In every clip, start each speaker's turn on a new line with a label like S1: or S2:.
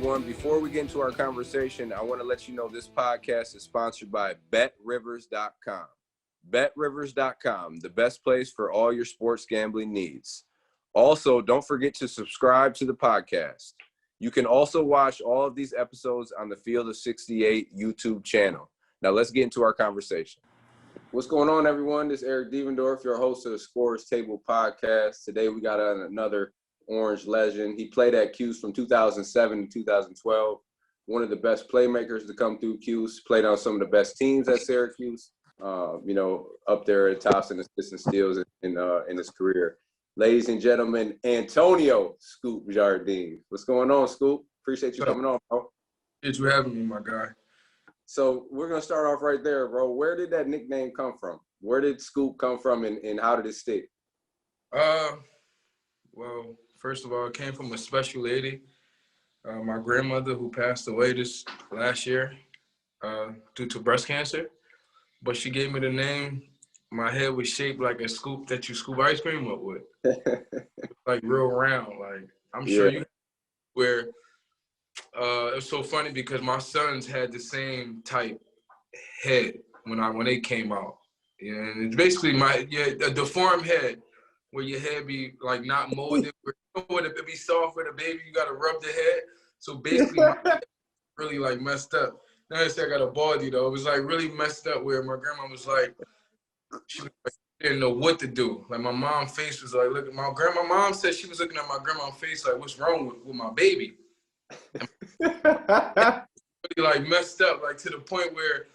S1: everyone. Before we get into our conversation, I want to let you know this podcast is sponsored by BetRivers.com. BetRivers.com, the best place for all your sports gambling needs. Also, don't forget to subscribe to the podcast. You can also watch all of these episodes on the Field of 68 YouTube channel. Now, let's get into our conversation. What's going on, everyone? This is Eric Devendorf, your host of the Scorers Table podcast. Today, we got another Orange legend. He played at Cuse from 2007 to 2012. One of the best playmakers to come through Cuse. Played on some of the best teams at Syracuse. Up there at tops and assists and steals in his career. Ladies and gentlemen, Antonio Scoop Jardine. What's going on, Scoop? Appreciate you coming on, bro.
S2: Thanks for having me, my guy.
S1: So we're going to start off right there, bro. Where did that nickname come from? Where did Scoop come from, and how did it stick?
S2: Well, first of all, it came from a special lady, my grandmother, who passed away this last year due to breast cancer. But she gave me the name. My head was shaped like a scoop that you scoop ice cream up with. Like real round. Like, I'm sure you where it was so funny because my sons had the same type head when they came out. Yeah, and it's basically a deformed head where your head be like not molded. Where it be soft with a baby, you gotta rub the head. So basically my head really like messed up. Now I got a baldy though. It was like really messed up where my grandma was like, she didn't know what to do. Like my mom's face was like, look at my grandma. My mom said she was looking at my grandma's face like, what's wrong with my baby? Really like messed up, like to the point where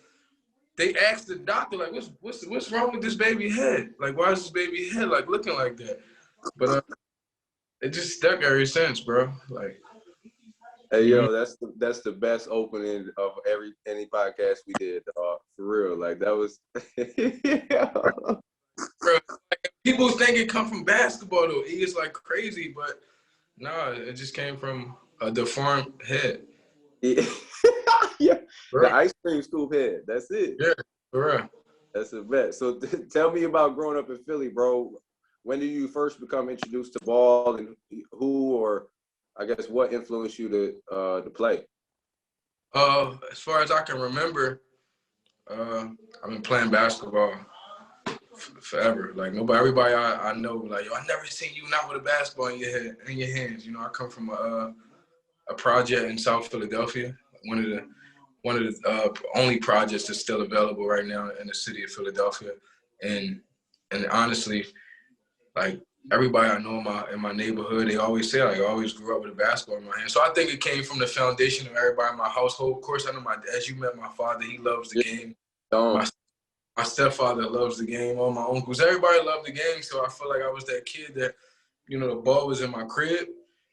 S2: they asked the doctor, like, what's wrong with this baby head? Like, why is this baby head like looking like that? But it just stuck ever since, bro. Like,
S1: hey, yo, that's the best opening of any podcast we did, for real. Like that was,
S2: bro, like, people think it come from basketball though. It's like crazy, but no, it just came from a deformed head.
S1: Yeah, the ice cream scoop head. That's it.
S2: Yeah, for real.
S1: That's the best. So tell me about growing up in Philly, bro. When did you first become introduced to ball, and who, or I guess what influenced you to play?
S2: As far as I can remember, I've been playing basketball forever. Like everybody I know, like, yo, I never seen you not with a basketball in your hands. You know, I come from a project in South Philadelphia, one of the only projects that's still available right now in the city of Philadelphia, and honestly, like everybody I know in my neighborhood, they always say, like, I always grew up with a basketball in my hand. So I think it came from the foundation of everybody in my household. Of course, I know as you met my father, he loves the game. My stepfather loves the game. All my uncles, everybody loved the game. So I feel like I was that kid that, you know, the ball was in my crib,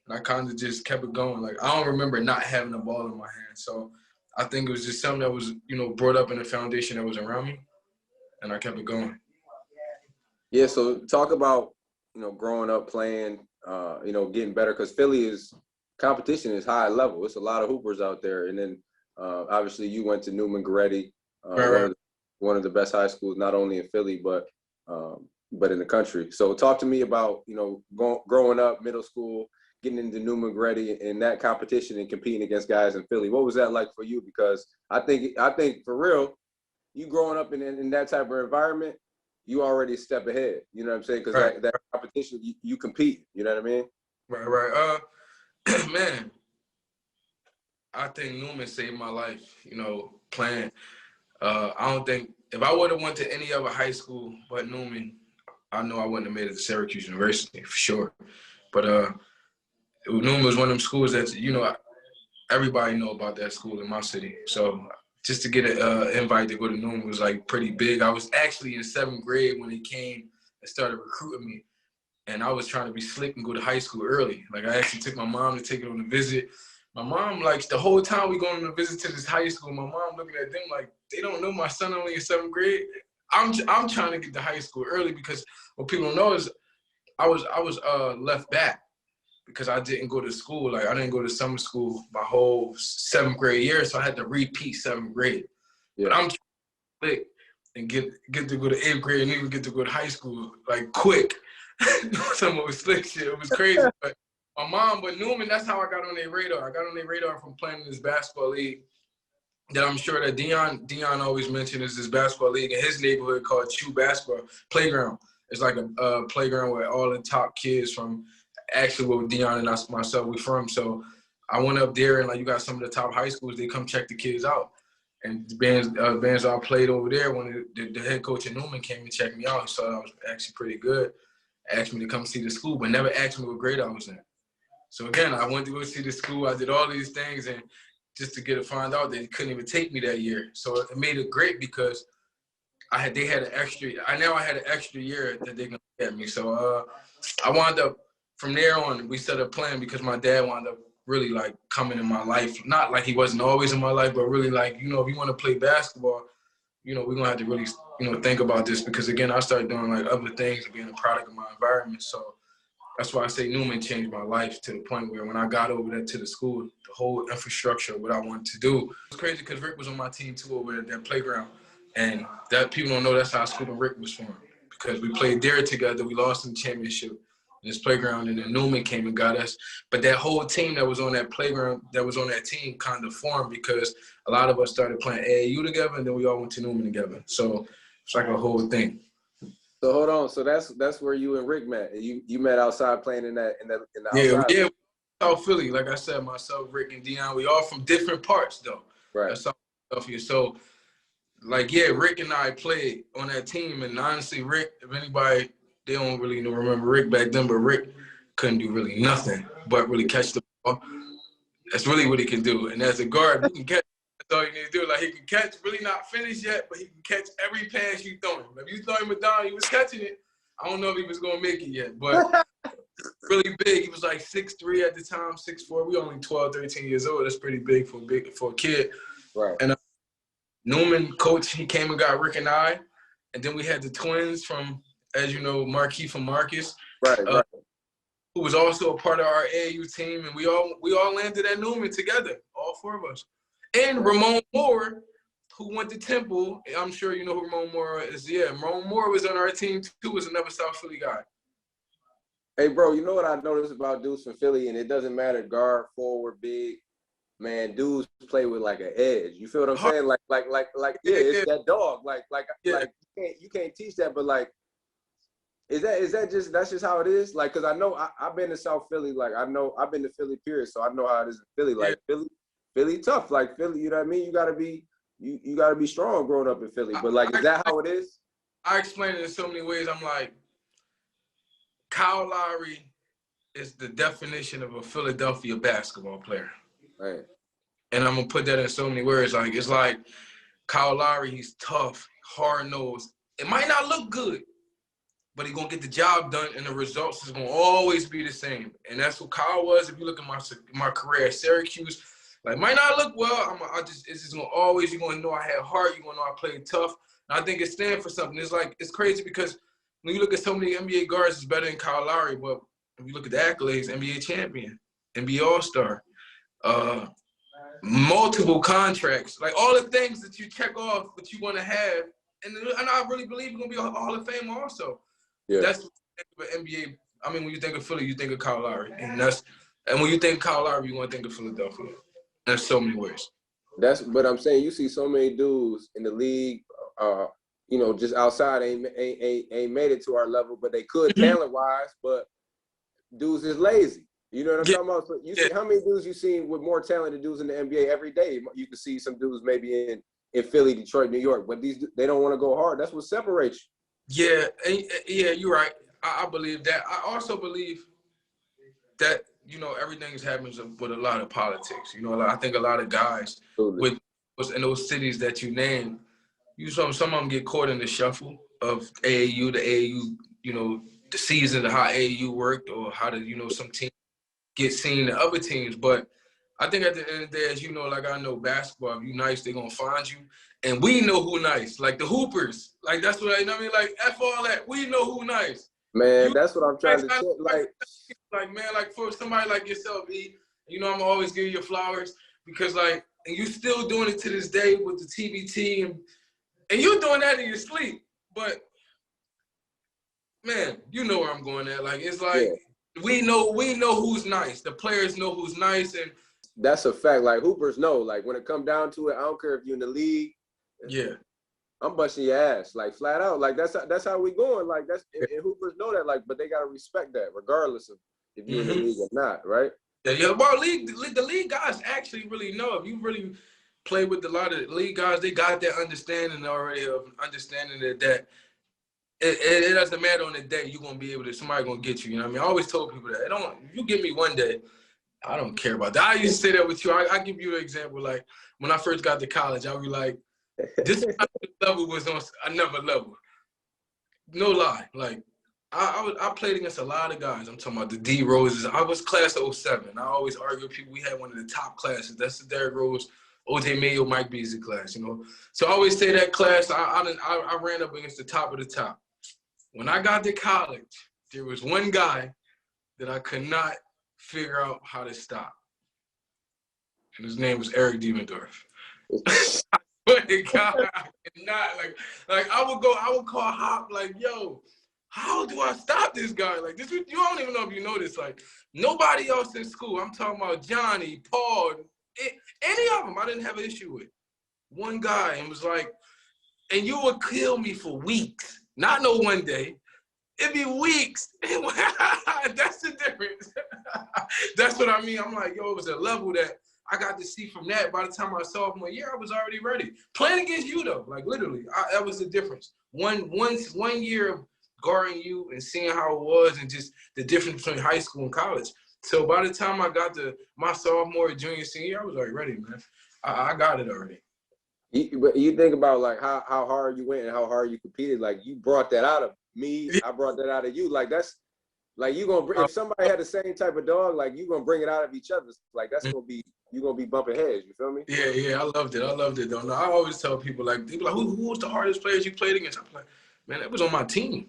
S2: and I kind of just kept it going. Like, I don't remember not having the ball in my hand. So I think it was just something that was, you know, brought up in the foundation that was around me, and I kept it going.
S1: Yeah, so talk about, you know, growing up playing, getting better, because Philly's competition is high level. It's a lot of hoopers out there. And then obviously you went to Newman-Goretti, one of the best high schools, not only in Philly, but in the country. So talk to me about, you know, growing up, middle school, getting into Newman-Goretti and that competition and competing against guys in Philly. What was that like for you? Because I think for real, you growing up in that type of environment, you already a step ahead. You know what I'm saying? Because that competition, you compete. You know what I mean?
S2: Right. Man, I think Newman saved my life, you know, playing. I don't think if I would have went to any other high school but Newman, I know I wouldn't have made it to Syracuse University for sure. But Newman was one of them schools that, you know, everybody know about that school in my city. So just to get an invite to go to Newman was like pretty big. I was actually in 7th grade when they came and started recruiting me. And I was trying to be slick and go to high school early. Like, I actually took my mom to take it on a visit. My mom, like, the whole time we going on a visit to this high school, my mom looking at them like, they don't know my son only in 7th grade. I'm trying to get to high school early because what people don't know is I was left back because I didn't go to school. Like, I didn't go to summer school my whole 7th grade year, so I had to repeat 7th grade. Yeah. But I'm trying to click and get to go to 8th grade and even get to go to high school, like, quick. Some of it was slick shit. It was crazy. But my mom, but Newman, that's how I got on their radar. I got on their radar from playing in this basketball league that I'm sure that Dion always mentioned is this basketball league in his neighborhood called Chew Basketball Playground. It's like a playground where all the top kids from actually where Dion and myself we from. So I went up there and like you got some of the top high schools. They come check the kids out. And the bands I played over there when the head coach at Newman came and checked me out. He saw I was actually pretty good. Asked me to come see the school, but never asked me what grade I was in. So again, I went to go see the school. I did all these things, and just to find out that he couldn't even take me that year. So it made it great because I had an extra year that they can look at me. So I wound up from there on. We set a plan because my dad wound up really like coming in my life. Not like he wasn't always in my life, but really like if you want to play basketball, we're gonna have to really think about this because again I started doing like other things and being a product of my environment. So that's why I say Newman changed my life to the point where when I got over there to the school, the whole infrastructure of what I wanted to do. It's crazy because Rick was on my team too over at that playground. And that people don't know that's how Scoop and Rick was formed because we played there together. We lost in the championship in this playground, and then Newman came and got us. But that whole team that was on that playground, that was on that team kind of formed because a lot of us started playing AAU together, and then we all went to Newman together. So it's like a whole thing.
S1: So hold on. So that's where you and Rick met. You met outside playing in the outside.
S2: Yeah, South Philly. Like I said, myself, Rick, and Dion, we all from different parts though.
S1: Right.
S2: That's Philadelphia. So like yeah, Rick and I played on that team, and honestly, Rick, if anybody they don't really remember Rick back then, but Rick couldn't do really nothing but really catch the ball. That's really what he can do. And as a guard, he can catch. That's all you need to do. Like he can catch, really not finished yet, but he can catch every pass you throw him. If you throw him a down, he was catching it. I don't know if he was gonna make it yet, but really big. He was like 6'3" at the time, 6'4". We only 12, 13 years old. That's pretty big for a kid.
S1: Right.
S2: And Newman, coach, he came and got Rick and I, and then we had the twins from, as you know, Marquis from Marcus.
S1: Right.
S2: Who was also a part of our AAU team, and we all landed at Newman together, all four of us. And Ramon Moore, who went to Temple, I'm sure you know who Ramon Moore is. Yeah, Ramon Moore was on our team too, was another South Philly guy.
S1: Hey, bro, you know what I noticed about dudes from Philly, and it doesn't matter guard, forward, big, man, dudes play with like an edge. You feel what I'm saying? Like, it's that dog. Like you can't teach that, but like, is that just how it is? Like, cause I know I've been to South Philly. Like I've been to Philly, period. So I know how it is in Philly. Like Philly tough. Like Philly, you know what I mean? You gotta be strong growing up in Philly. But like, is that how it is?
S2: I explain it in so many ways. I'm like, Kyle Lowry is the definition of a Philadelphia basketball player.
S1: Right.
S2: And I'm gonna put that in so many words. Like it's like Kyle Lowry, he's tough, hard-nosed. It might not look good, but he's gonna get the job done, and the results is gonna always be the same. And that's what Kyle was. If you look at my career at Syracuse, like might not look well. It's just gonna always. You're gonna know I had heart. You're gonna know I played tough. And I think it stands for something. It's crazy because when you look at so many NBA guards, it's better than Kyle Lowry. But if you look at the accolades, NBA champion, NBA All-Star, multiple contracts, like all the things that you check off that you want to have, and I really believe you're gonna be a Hall of Fame also. Yeah. That's what you think of NBA. I mean, when you think of Philly, you think of Kyle Lowry, and when you think Kyle Lowry, you want to think of Philadelphia. There's so many ways.
S1: But I'm saying you see so many dudes in the league, just outside ain't made it to our level, but they could talent-wise, but dudes is lazy. You know what I'm talking about? So you see how many dudes you seen with more talented dudes in the NBA every day? You can see some dudes maybe in Philly, Detroit, New York, but they don't want to go hard. That's what separates
S2: you. Yeah, you're right. I believe that. I also believe that, everything is happening with a lot of politics. I think a lot of guys in those cities that you named, some of them get caught in the shuffle of AAU, the season of how AAU worked or how some teams get seen in other teams. But I think at the end of the day, as you know, like I know basketball, if you nice, they're going to find you. And we know who nice, like the Hoopers. Like, that's what I mean? Like, F all that. We know who nice.
S1: Man, that's what I'm trying to say.
S2: Like, man, like for somebody like yourself, E, I'm always giving you flowers because, like, and you still doing it to this day with the TBT and you're doing that in your sleep. But, man, you know where I'm going at. Like, it's like, we know who's nice. The players know who's nice, and
S1: that's a fact. Like hoopers know. Like when it come down to it, I don't care if you're in the league.
S2: yeah.
S1: I'm busting your ass, like flat out. Like that's how we going. Like and hoopers know that. Like, but they gotta respect that, regardless of if you're in the league or not, right?
S2: Yeah. Well, the league guys actually really know. If you really play with a lot of the league guys, they got that understanding already of understanding that it doesn't matter on the day you're gonna be able to. Somebody gonna get you. You know what I mean? I always told people that. If you get me one day, I don't care about that. I used to say that with you. I give you an example. Like when I first got to college, I'll be like, this level was on another level. No lie. Like I played against a lot of guys. I'm talking about the D Roses. I was class of 07. I always argue with people. We had one of the top classes. That's the Derrick Rose, OJ Mayo, Mike Beasley class. You know. So I always say that class. I ran up against the top of the top. When I got to college, there was one guy that I could not figure out how to stop, and his name was Eric Diemendorf. But the guy, I cannot like I would call Hop like, yo, how do I stop this guy? Like this, you don't even know if you know this. Like nobody else in school. I'm talking about Johnny, Paul, any of them. I didn't have an issue with. One guy and was like, and you would kill me for weeks. Not no one day. It'd be weeks. That's the difference. That's what I mean. I'm like, yo, it was a level that I got to see from that. By the time I saw him, I was already ready. Playing against you, though, like literally, that was the difference. One year of guarding you and seeing how it was and just the difference between high school and college. So by the time I got to my sophomore, junior, senior, I was already ready, man. I got it already.
S1: You think about like how hard you went and how hard you competed. Like you brought that out of me. I brought that out of you. Like that's like you gonna bring, if somebody had the same type of dog, like you gonna bring it out of each other. Like that's gonna be, you gonna be bumping heads. You feel me?
S2: Yeah. I loved it though. No, I always tell people like who was the hardest players you played against? I'm like, man, that was on my team.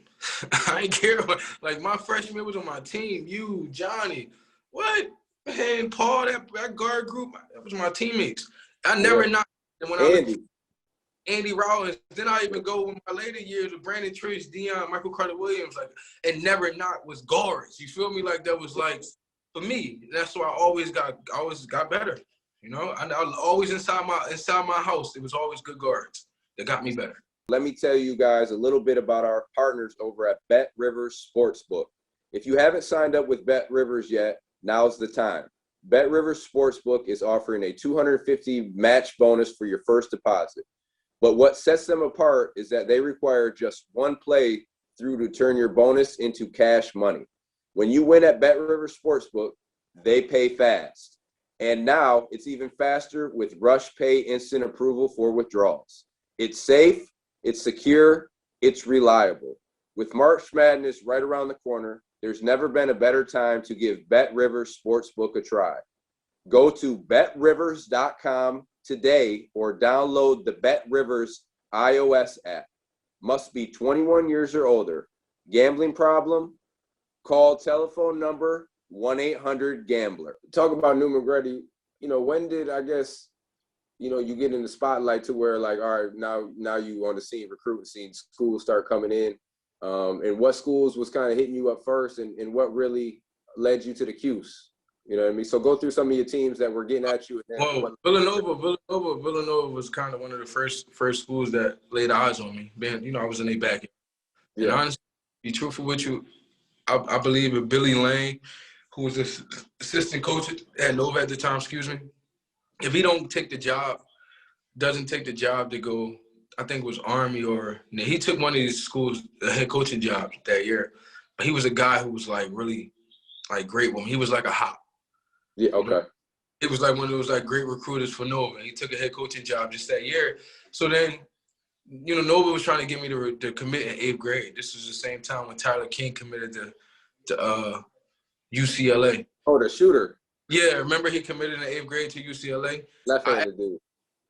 S2: I ain't care. Like my freshman was on my team. You, Johnny, what? Man, Paul, that guard group, that was my teammates. I never not. And when Andy Rollins, then I even go with my later years with Brandon Trish, Dion, Michael Carter Williams, like, and never not was guards. You feel me? Like that was like for me. That's why I always got better. You know, I always inside my house. It was always good guards that got me better.
S1: Let me tell you guys a little bit about our partners over at Bet Rivers Sportsbook. If you haven't signed up with Bet Rivers yet, now's the time. Bet Rivers Sportsbook is offering a $250 match bonus for your first deposit. But what sets them apart is that they require just one play through to turn your bonus into cash money. When you win at Bet Rivers Sportsbook, they pay fast. And now it's even faster with Rush Pay instant approval for withdrawals. It's safe, it's secure, it's reliable. With March Madness right around the corner, there's never been a better time to give Bet Rivers Sportsbook a try. Go to betrivers.com today or download the Bet Rivers iOS app. Must be 21 years or older. Gambling problem? Call telephone number 1-800-GAMBLER. Talk about Newman-Goretti. You know, when did, I guess, you know, you get in the spotlight to where like, all right, now you on the scene, recruiting scene, schools start coming in. And what schools was kind of hitting you up first and what really led you to the Cuse? You know what I mean? So go through some of your teams that were getting at you. And
S2: well, Villanova was kind of one of the first schools that laid eyes on me. Man, you know, I was in their backyard. Yeah. And honestly, to be truthful with you, I believe in Billy Lane, who was the assistant coach at Nova at the time, if he doesn't take the job to go, I think it was Army or he took one of these schools, a head coaching job that year. But he was a guy who was like really like great with him. He was like a Hop.
S1: Yeah, okay. You know?
S2: It was like one of those like great recruiters for Nova. He took a head coaching job just that year. So then, you know, Nova was trying to get me to commit in 8th grade. This was the same time when Tyler King committed to UCLA.
S1: Oh, the shooter.
S2: Yeah, remember he committed in 8th grade to UCLA?
S1: Left-handed dude.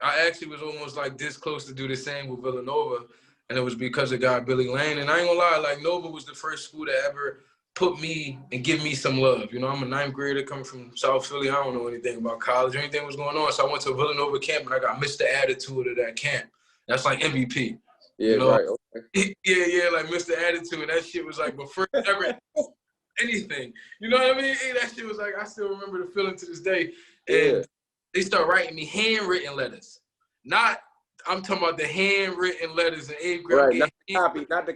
S2: I actually was almost like this close to do the same with Villanova, and it was because of guy Billy Lane. And I ain't gonna lie, like Nova was the first school that ever put me and give me some love. You know, I'm a 9th grader coming from South Philly. I don't know anything about college or anything was going on. So I went to a Villanova camp and I got Mr. Attitude of that camp. That's like MVP.
S1: Yeah, you know? Right. Okay.
S2: Yeah, like Mr. Attitude. That shit was like my first ever anything. You know what I mean? And that shit was like, I still remember the feeling to this day. And
S1: Yeah.
S2: they start writing me handwritten letters. I'm talking about the handwritten letters in 8th grade.
S1: Right, not the copy
S2: Not the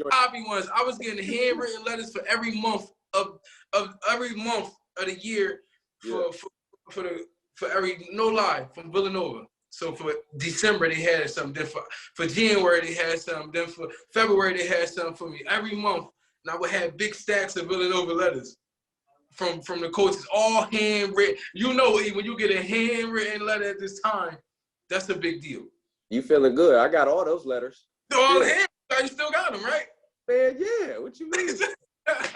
S2: copy ones. I was getting handwritten letters for every month of the year for every, no lie, from Villanova. So for December, they had something different. For January, they had something. Then for February, they had something for me. Every month, and I would have big stacks of Villanova letters from the coaches, all handwritten. You know, when you get a handwritten letter at this time, that's a big deal.
S1: You feeling good? I got all those letters.
S2: All hand, you still got them, right?
S1: Man, yeah. What you mean?
S2: That's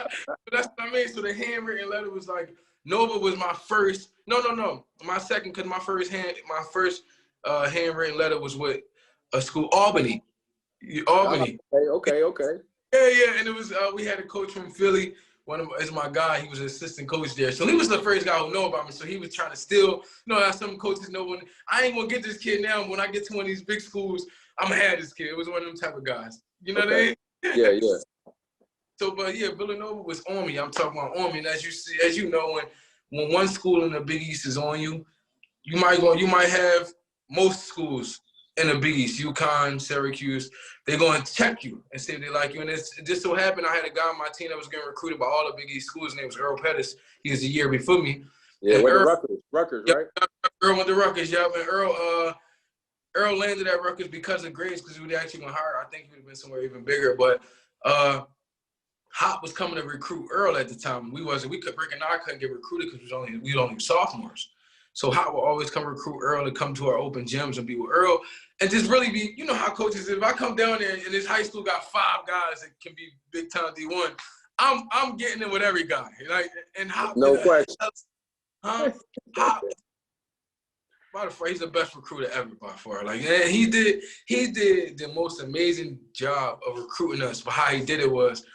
S2: what I mean. So the handwritten letter was like, Nova was my first. No. My second, because my first handwritten letter was with a school, Albany.
S1: Okay.
S2: Yeah. And it was, we had a coach from Philly. Is my guy. He was an assistant coach there. So he was the first guy who know about me. So he was trying to still, how some coaches know when I ain't going to get this kid now. When I get to one of these big schools, I'm going to have this kid. It was one of them type of guys. You know what I mean?
S1: Yeah.
S2: So, but yeah, Villanova was on me. I'm talking about on me. And as you know, when one school in the Big East is on you, you might have most schools in the Big East, UConn, Syracuse, they're going to check you and see if they like you. And it just so happened I had a guy on my team that was getting recruited by all the Big East schools. His name was Earl Pettis. He was a year before me.
S1: Yeah, went to Rutgers, right?
S2: Earl went to Rutgers, yeah. And Earl landed at Rutgers because of grades, because he would actually went higher. I think he would have been somewhere even bigger. But Hop was coming to recruit Earl at the time. Rick and I couldn't get recruited because we were only sophomores. So Hop would always come recruit Earl and come to our open gyms and be with Earl and just really be, you know how coaches, if I come down there and this high school got 5 guys that can be big time D1, I'm getting in with every guy. Like, and Hop,
S1: no question.
S2: Hop, by the far, he's the best recruiter ever by far. Like, and he did the most amazing job of recruiting us. But how he did it was,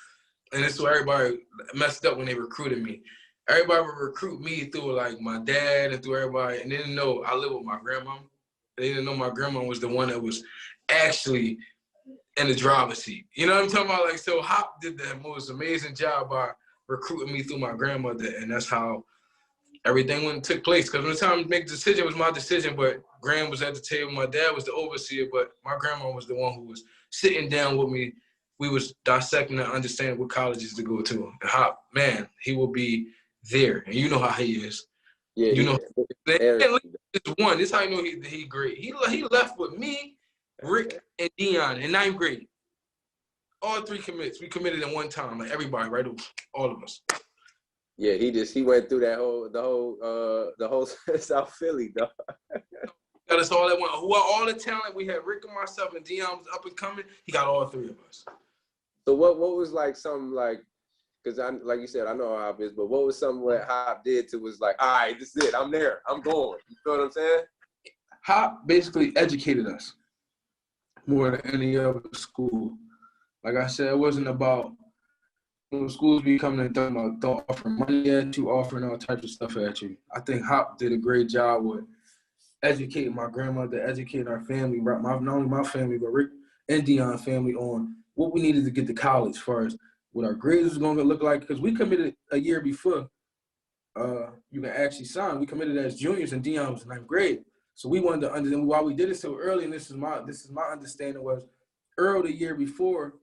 S2: and this is where everybody messed up when they recruited me. Everybody would recruit me through like my dad and through everybody, and they didn't know I lived with my grandma. They didn't know my grandma was the one that was actually in the driver's seat. You know what I'm talking about? Like, so Hop did the most amazing job by recruiting me through my grandmother, and that's how everything took place. Because when the time to make the decision, it was my decision, but Graham was at the table. My dad was the overseer, but my grandma was the one who was sitting down with me. We was dissecting and understanding what colleges to go to. And Hop, man, he will be there, and you know how he is.
S1: Yeah,
S2: you know, this one. This is how you know he great. He left with me, Rick, and Dion in 9th grade. All 3 commits. We committed at one time, like everybody, right? All of us.
S1: Yeah, he went through the whole South Philly, dog.
S2: Got us all at one. Who are all the talent? We had Rick and myself, and Dion was up and coming. He got all 3 of us.
S1: So what was like something like? Because like you said, I know how Hop is, but what was something what Hop did to was like, all right, this is it. I'm there. I'm going. You feel what I'm saying?
S2: Hop basically educated us more than any other school. Like I said, it wasn't about schools be coming and don't offer money at you, offering all types of stuff at you. I think Hop did a great job with educating my grandmother, educating our family, not only my family, but Rick and Dion family on what we needed to get to college as far as what our grades was going to look like, because we committed a year before you can actually sign. We committed as juniors, and Dion was in 9th grade. So we wanted to understand why we did it so early, and this is my understanding was Earl the year before,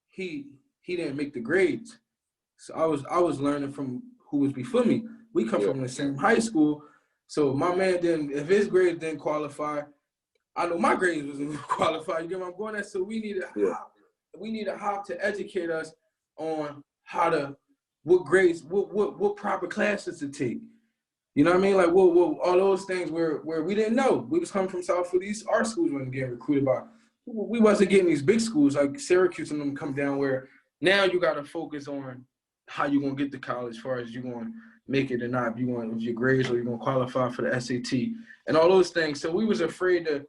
S2: he didn't make the grades. So I was learning from who was before me. We come from the same high school, so my man if his grades didn't qualify, I know my grades wasn't qualify. You get what I'm going at? So we needed Hop to educate us on what grades, what proper classes to take. You know what I mean? Like, all those things where we didn't know. We was coming from South Philly. Our schools wasn't getting recruited by. We wasn't getting these big schools like Syracuse and them come down where now you got to focus on how you going to get to college as far as you going to make it or not. If you want your grades or you're going to qualify for the SAT and all those things. So we was afraid to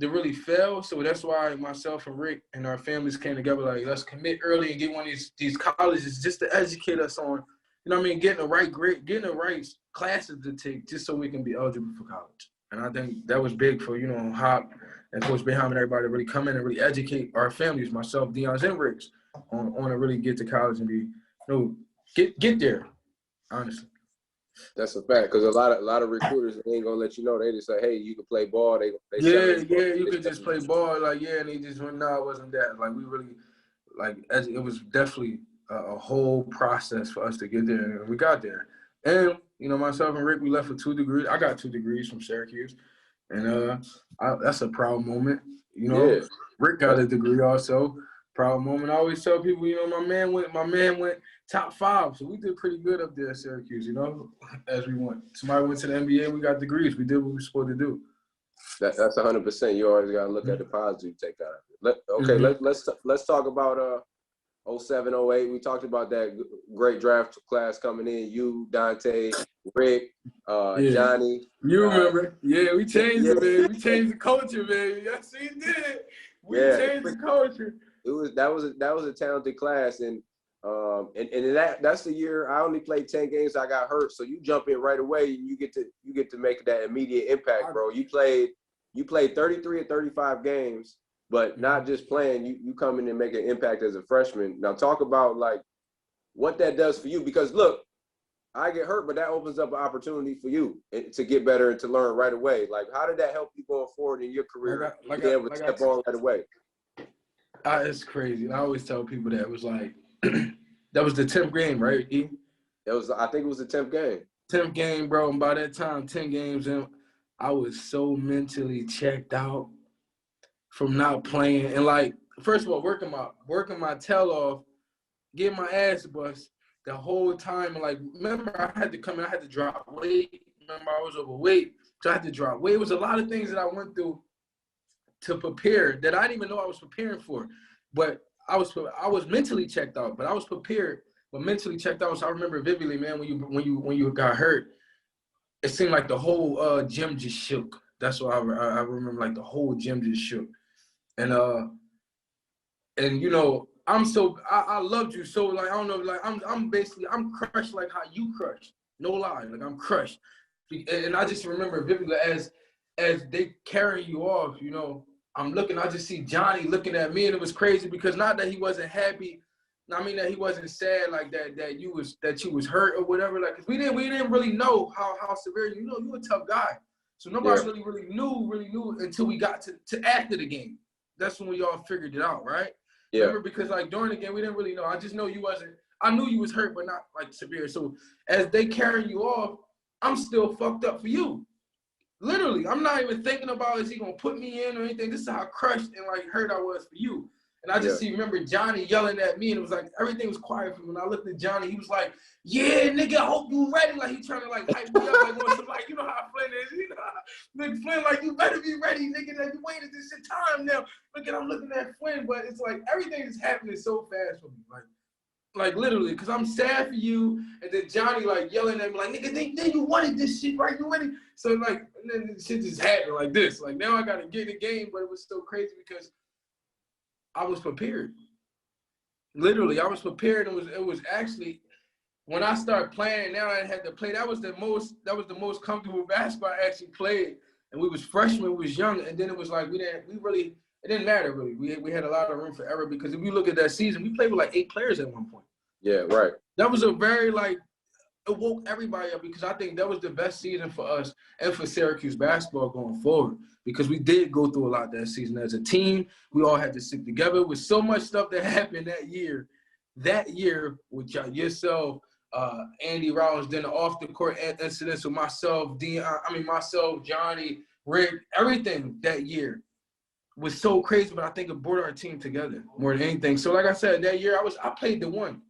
S2: really fail. So that's why myself and Rick and our families came together like, let's commit early and get one of these colleges just to educate us on, you know what I mean, getting the right grade, getting the right classes to take just so we can be eligible for college. And I think that was big for, Hop and Coach Boeheim and everybody to really come in and really educate our families, myself, Dion's and Rick's, on to really get to college and be, get there, honestly.
S1: That's a fact, because a lot of recruiters ain't gonna let you know. They just say, "Hey, you can play ball." They
S2: You could just play ball, like, and they just went, no, it wasn't that. Like, we really, like, it was definitely a whole process for us to get there, and we got there. And, myself and Rick, we left with 2 degrees. I got 2 degrees from Syracuse, and that's a proud moment,
S1: Yeah.
S2: Rick got a degree also, proud moment. I always tell people, my man went top 5, so we did pretty good up there at Syracuse, as we went. Somebody went to the NBA, we got degrees. We did what we were supposed to do.
S1: That's 100%. You always gotta look at the positive you take out of it. Let's talk about 07, 08. We talked about that great draft class coming in. You, Dante, Rick, Johnny.
S2: You remember? Yeah, we changed it, man. We changed the culture, man. Yes, we did. We changed the culture.
S1: That was a talented class, and that's the year I only played 10 games. I got hurt, so you jump in right away, and you get to make that immediate impact, bro. You played 33 or 35 games, but not just playing. You come in and make an impact as a freshman. Now talk about like what that does for you, because look, I get hurt, but that opens up an opportunity for you to get better and to learn right away. Like, how did that help you going forward in your career? Be able to step on right away.
S2: It's crazy. I always tell people that it was like that was the 10th game, right, E?
S1: I think it was the 10th game.
S2: 10th game, bro. And by that time, 10 games in, I was so mentally checked out from not playing. And like, first of all, working my tail off, getting my ass bust the whole time. And like, remember, I had to come in, I had to drop weight. Remember, I was overweight, so I had to drop weight. It was a lot of things that I went through to prepare that I didn't even know I was preparing for. But I was mentally checked out, but I was prepared, but mentally checked out. So I remember vividly, man, when you got hurt, it seemed like the whole gym just shook. That's what I remember, like the whole gym just shook. And I loved you so, like, I don't know, like I'm crushed like how you crushed. No lie, like I'm crushed. And I just remember vividly as they carrying you off, I just see Johnny looking at me, and it was crazy because not that he wasn't happy, I mean that he wasn't sad, like that you was hurt or whatever, like, cause we didn't really know how severe, you a tough guy, so nobody really knew until we got to after the game. That's when we all figured it out, right? Yeah. Remember, because like during the game we didn't really know. I just know I knew you was hurt, but not like severe. So as they carrying you off, I'm still fucked up for you. Literally, I'm not even thinking about is he gonna put me in or anything. This is how crushed and like hurt I was for you. And I just remember Johnny yelling at me, and it was like everything was quiet for me. When I looked at Johnny, he was like, "Yeah, nigga, I hope you ready." Like he trying to like hype me up, like you know how Flynn is, Nigga Flynn, like you better be ready, nigga. That you waited this shit time now. I'm looking at Flynn, but it's like everything is happening so fast for me, like literally, because I'm sad for you, and then Johnny like yelling at me like, nigga, then you wanted this shit, right? You wanted, so like, and then shit just happened like this. Like now I gotta get in the game, but it was so crazy because I was prepared. Literally, I was prepared. It was actually when I started playing. Now I had to play. That was the most comfortable basketball I actually played. And we was freshmen, we was young, and then it was like it didn't matter really. We had a lot of room for error because if you look at that season, we played with like 8 players at one point.
S1: Yeah, right.
S2: That was a very it woke everybody up because I think that was the best season for us and for Syracuse basketball going forward because we did go through a lot that season as a team. We all had to stick together with so much stuff that happened that year. That year with yourself, Andy Rollins, then the off the court incidents with myself, Johnny, Rick, everything that year was so crazy, but I think it brought our team together more than anything. So like I said, that year I played the one.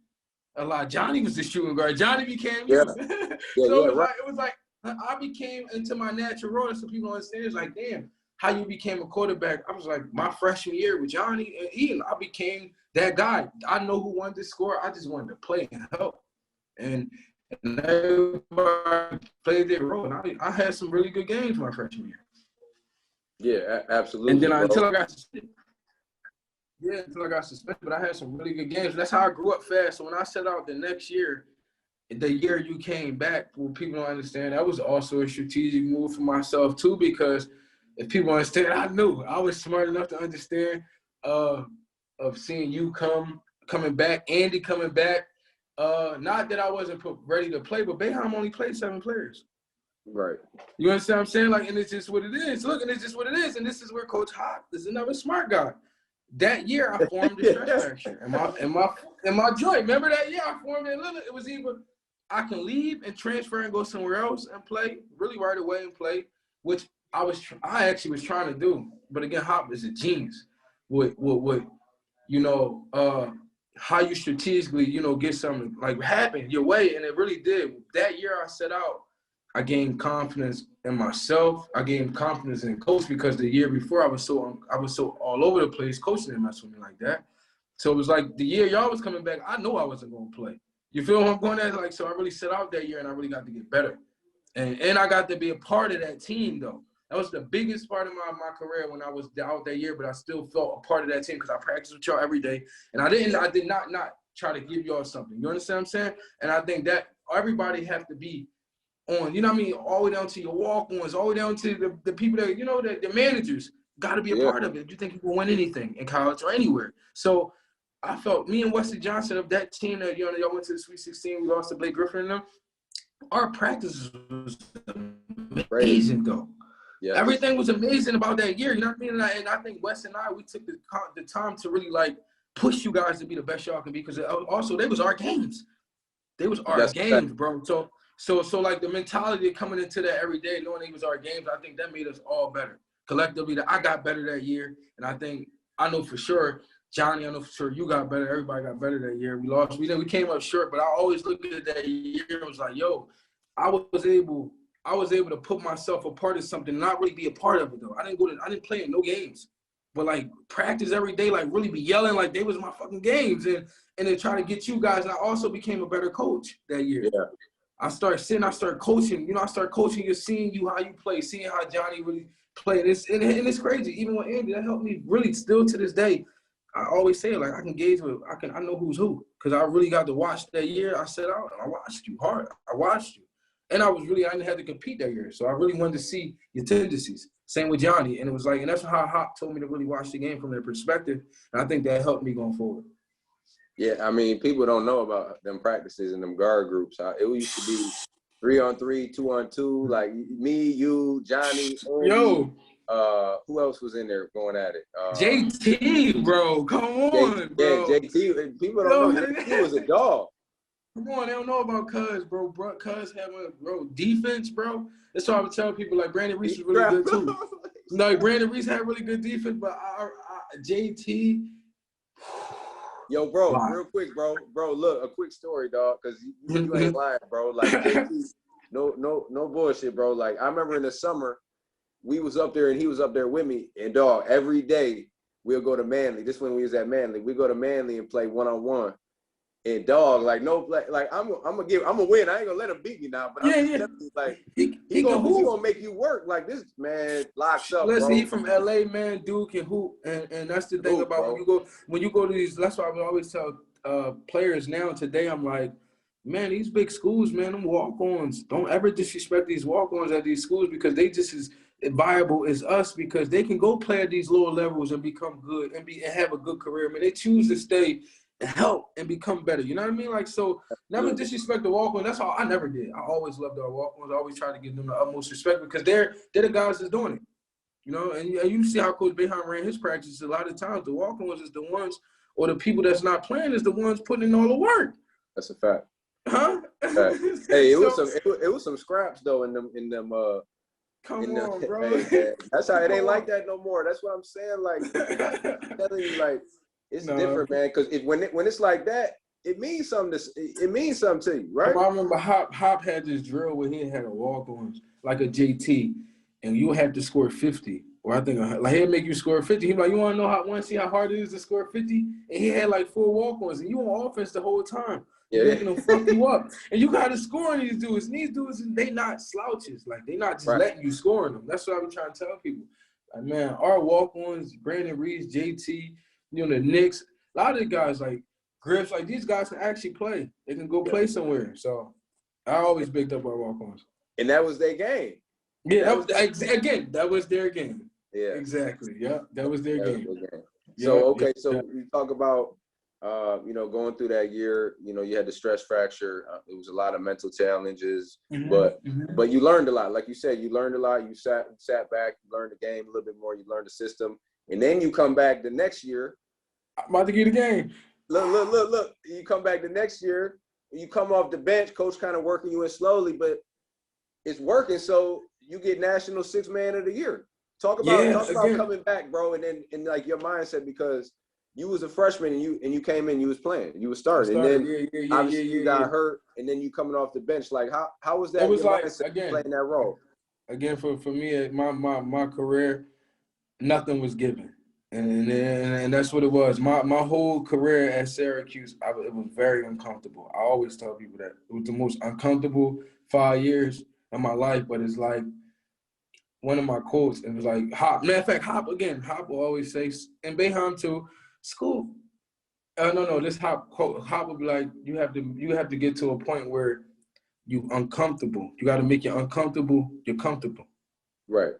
S2: A lot. Johnny was the shooting guard. Johnny became you. It was like I became into my natural role. So people understand. It's like, damn, how you became a quarterback. I was like my freshman year with Johnny and Ian. I became that guy. I know who wanted to score. I just wanted to play and help. And everybody played their role. And I had some really good games my freshman year.
S1: Yeah, absolutely.
S2: And then until I got suspended. Yeah, until I got suspended, but I had some really good games. That's how I grew up fast. So when I set out the next year, the year you came back, well, people don't understand, that was also a strategic move for myself too, because if people understand, I knew. I was smart enough to understand of seeing you coming back, Andy coming back, Not that I wasn't ready to play, but Boeheim only played 7 players.
S1: Right.
S2: You understand what I'm saying? Like, and it's just what it is. Look, and it's just what it is. And this is where Coach Hopkins is another smart guy. That year, I formed a stretch fracture in my joint. Remember that year I formed it? It was either I can leave and transfer and go somewhere else and play really right away and play, which I actually was trying to do. But again, Hop is a genius. With you know, how you strategically, you know, get something like happen your way, and it really did. That year I set out, I gained confidence in myself. I gained confidence in coach because the year before I was so all over the place. Coach didn't mess with me like that. So it was like the year y'all was coming back, I knew I wasn't going to play. You feel what I'm going at? Like, so I really set out that year and I really got to get better. And I got to be a part of that team though. That was the biggest part of my career when I was out that year, but I still felt a part of that team because I practiced with y'all every day. And I did not try to give y'all something. You understand what I'm saying? And I think that everybody have to be on, you know what I mean, all the way down to your walk-ons, all the way down to the people that, you know, the managers got to be a part of it. You think you can win anything in college or anywhere. So I felt me and Wesley Johnson of that team that, you know, y'all went to the Sweet 16, we lost to Blake Griffin and them. Our practice was amazing, though. Yeah. Everything was amazing about that year, you know what I mean? And I think Wes and I, we took the time to really, like, push you guys to be the best y'all can be because also they was our games. They was our games, bro. So like the mentality of coming into that every day, knowing it was our games, I think that made us all better. Collectively, I got better that year, and I know for sure, Johnny, I know for sure you got better. Everybody got better that year. We lost. We came up short, but I always looked at that year and was like, yo, I was able to put myself a part of something, not really be a part of it though. I didn't play in no games, but like practice every day, like really be yelling like they was my fucking games, and then try to get you guys. And I also became a better coach that year. Yeah. I start coaching. You know, I start coaching. You're seeing how you play, seeing how Johnny really played. And it's crazy. Even with Andy, that helped me really still to this day. I always say, like, I know who's who because I really got to watch that year. I set out and I watched you hard. I watched you. And I didn't have to compete that year. So I really wanted to see your tendencies. Same with Johnny. And it was like, and that's how Hop told me to really watch the game from their perspective. And I think that helped me going forward.
S1: Yeah, I mean, people don't know about them practices and them guard groups. It used to be 3-on-3, 2-on-2, like me, you, Johnny, Andy.
S2: Yo.
S1: Who else was in there going at it?
S2: JT, bro. Come on, bro.
S1: Yeah, JT. People don't know JT was a dog.
S2: Come on, they don't know about Cuz, bro. Cuz had defense, bro. That's why I would tell people, like, Brandon Reese was really good, too. No, Brandon Reese had really good defense, but JT.
S1: Yo, bro, real quick, bro. Bro, look, a quick story, dog, because you ain't lying, bro. Like, JT, no bullshit, bro. Like, I remember in the summer, we was up there and he was up there with me, and dog, every day we'll go to Manly. This when we was at Manly. We go to Manly and play 1-on-1. And dog, like I'm gonna win. I ain't gonna let him beat me now, but like he gonna make you work. Like this man locks up.
S2: Listen, he from LA, man, Duke can hoop, and that's the thing about when you go to these. That's why I would always tell players now today. I'm like, man, these big schools, man, them walk-ons. Don't ever disrespect these walk-ons at these schools because they just as viable as us because they can go play at these lower levels and become good and have a good career. I mean, they choose to stay and help and become better. You know what I mean? Like, so never disrespect the walk-on. That's all I never did. I always loved our walk-ons. I always try to give them the utmost respect because they're the guys that's doing it. You know, and you see how Coach Boeheim ran his practices. A lot of times the walk-ons is the ones, or the people that's not playing is the ones putting in all the work.
S1: That's a fact.
S2: Huh?
S1: Hey, it was some scraps though in them.
S2: Come on, bro.
S1: That's how it ain't like that no more. That's what I'm saying. Like, I'm telling you, like. It's different, man, because when it's like that, it means something to you, right?
S2: I remember Hop had this drill where he had a walk-on, like a JT, and you have to score 50. Or I think, like, he'll make you score 50. He'd be like, you want to see how hard it is to score 50? And he had, like, 4 walk-ons, and you on offense the whole time. Yeah. Making them fuck you up. And you got to score on these dudes. And these dudes, they not slouches. Like, they not just letting you score on them. That's what I'm trying to tell people. Like, man, our walk-ons, Brandon Reese, JT, you know, the Knicks, a lot of the guys like Griffs, like these guys can actually play. They can go play somewhere. So I always picked up our walk-ons.
S1: And that was their game.
S2: Yeah, that was their game. Yeah. Exactly. Yeah, that was their game.
S1: So, okay, so we talk about going through that year, you had the stress fracture. It was a lot of mental challenges,
S2: Mm-hmm.
S1: but you learned a lot. Like you said, you learned a lot. You sat back, you learned the game a little bit more. You learned the system, and then you come back the next year.
S2: I'm about to get a game.
S1: Look. You come back the next year, you come off the bench. Coach kind of working you in slowly, but it's working. So you get National Sixth Man of the Year. Talk about coming back, bro, and then like your mindset, because you was a freshman and you came in, you was playing, you was starting, and then obviously you got hurt, and then you coming off the bench. Like how was that? It was your mindset playing that role.
S2: Again, for me, my career, nothing was given, and that's what it was. My whole career at Syracuse, it was very uncomfortable. I always tell people that it was the most uncomfortable 5 years of my life. But it's like one of my quotes, it was like Hop. Matter of fact, Hop will always say, and Boeheim too. School. No. This Hop will be like, you have to get to a point where you uncomfortable. You got to make you uncomfortable. You're comfortable.
S1: Right.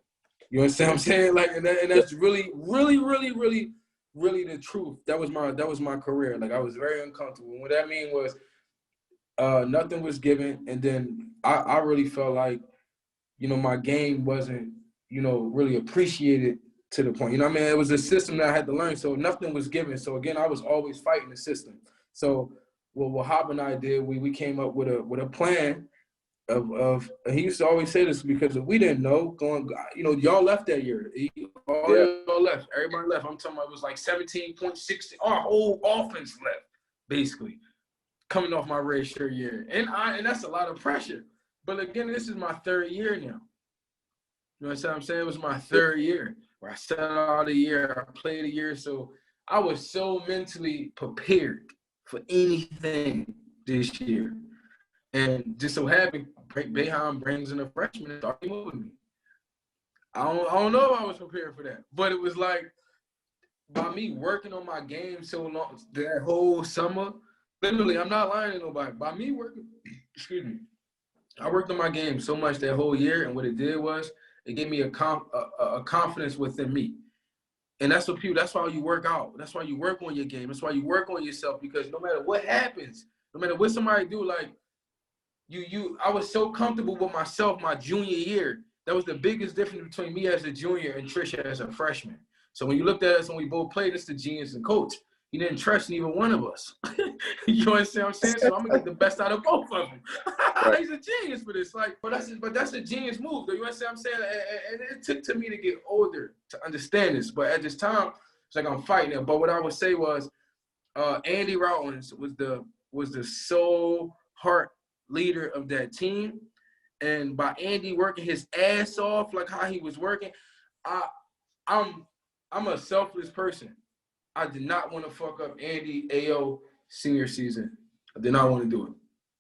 S2: You understand what I'm saying? Like, and that's really, really, really, really, really the truth. That was my career. Like, I was very uncomfortable. What that mean was, nothing was given, and then I really felt like, my game wasn't, really appreciated to the point. I mean? It was a system that I had to learn, so nothing was given. So again, I was always fighting the system. So what Hop and I did, we came up with a plan of he used to always say this, because if we didn't know y'all left that year. Y'all left. Everybody left. I'm talking about, it was like 17.6. Our whole offense left, basically, coming off my redshirt year. And that's a lot of pressure. But again, this is my third year now. You know what I'm saying? It was my third year where I sat out a year, I played a year. So I was so mentally prepared for anything this year. And just so happened, Boeheim brings in a freshman and started moving me. I don't know if I was prepared for that. But it was like, by me working on my game so long, that whole summer, literally, I'm not lying to nobody. By me working, I worked on my game so much that whole year, and what it did was, it gave me a confidence within me. And that's why you work out. That's why you work on your game. That's why you work on yourself, because no matter what happens, no matter what somebody do, like, I was so comfortable with myself my junior year. That was the biggest difference between me as a junior and Trisha as a freshman. So when you looked at us and we both played, it's the genius and coach. He didn't trust neither one of us. You understand what I'm saying? So I'm gonna get the best out of both of them. Right. He's a genius for this. Like, but that's a genius move, though. You understand what I'm saying? And it took to me to get older to understand this. But at this time, it's like I'm fighting it. But what I would say was, Andy Rollins was the sole heart leader of that team. And by Andy working his ass off, like how he was working, I'm a selfless person. I did not want to fuck up Andy AO senior season. I did not want to do it.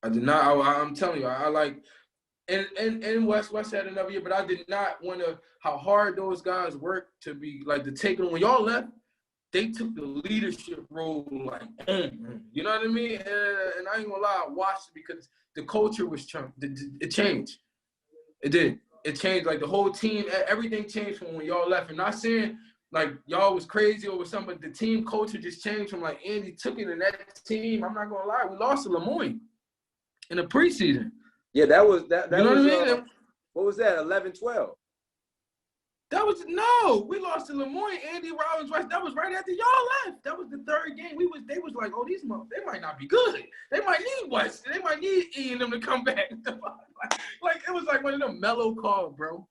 S2: I did not. I'm telling you, I like, and West had another year, but I did not want to, how hard those guys worked to be like, to take them. When y'all left, they took the leadership role like, you know what I mean? And I ain't gonna lie, I watched it because the culture was it changed. It did. It changed. Like, the whole team, everything changed from when y'all left. And not saying like y'all was crazy or something, but the team culture just changed from like Andy took it in that team. I'm not gonna lie, we lost to Moyne in the preseason.
S1: Yeah, that was that.
S2: You know
S1: was,
S2: what I mean?
S1: What was that? 11-12.
S2: We lost to Moyne. Andy Rollins, that was right after y'all left. That was the third game. They was like, oh, these they might not be good. They might need West. They might need E and them to come back. Like it was like one of them Melo called, bro.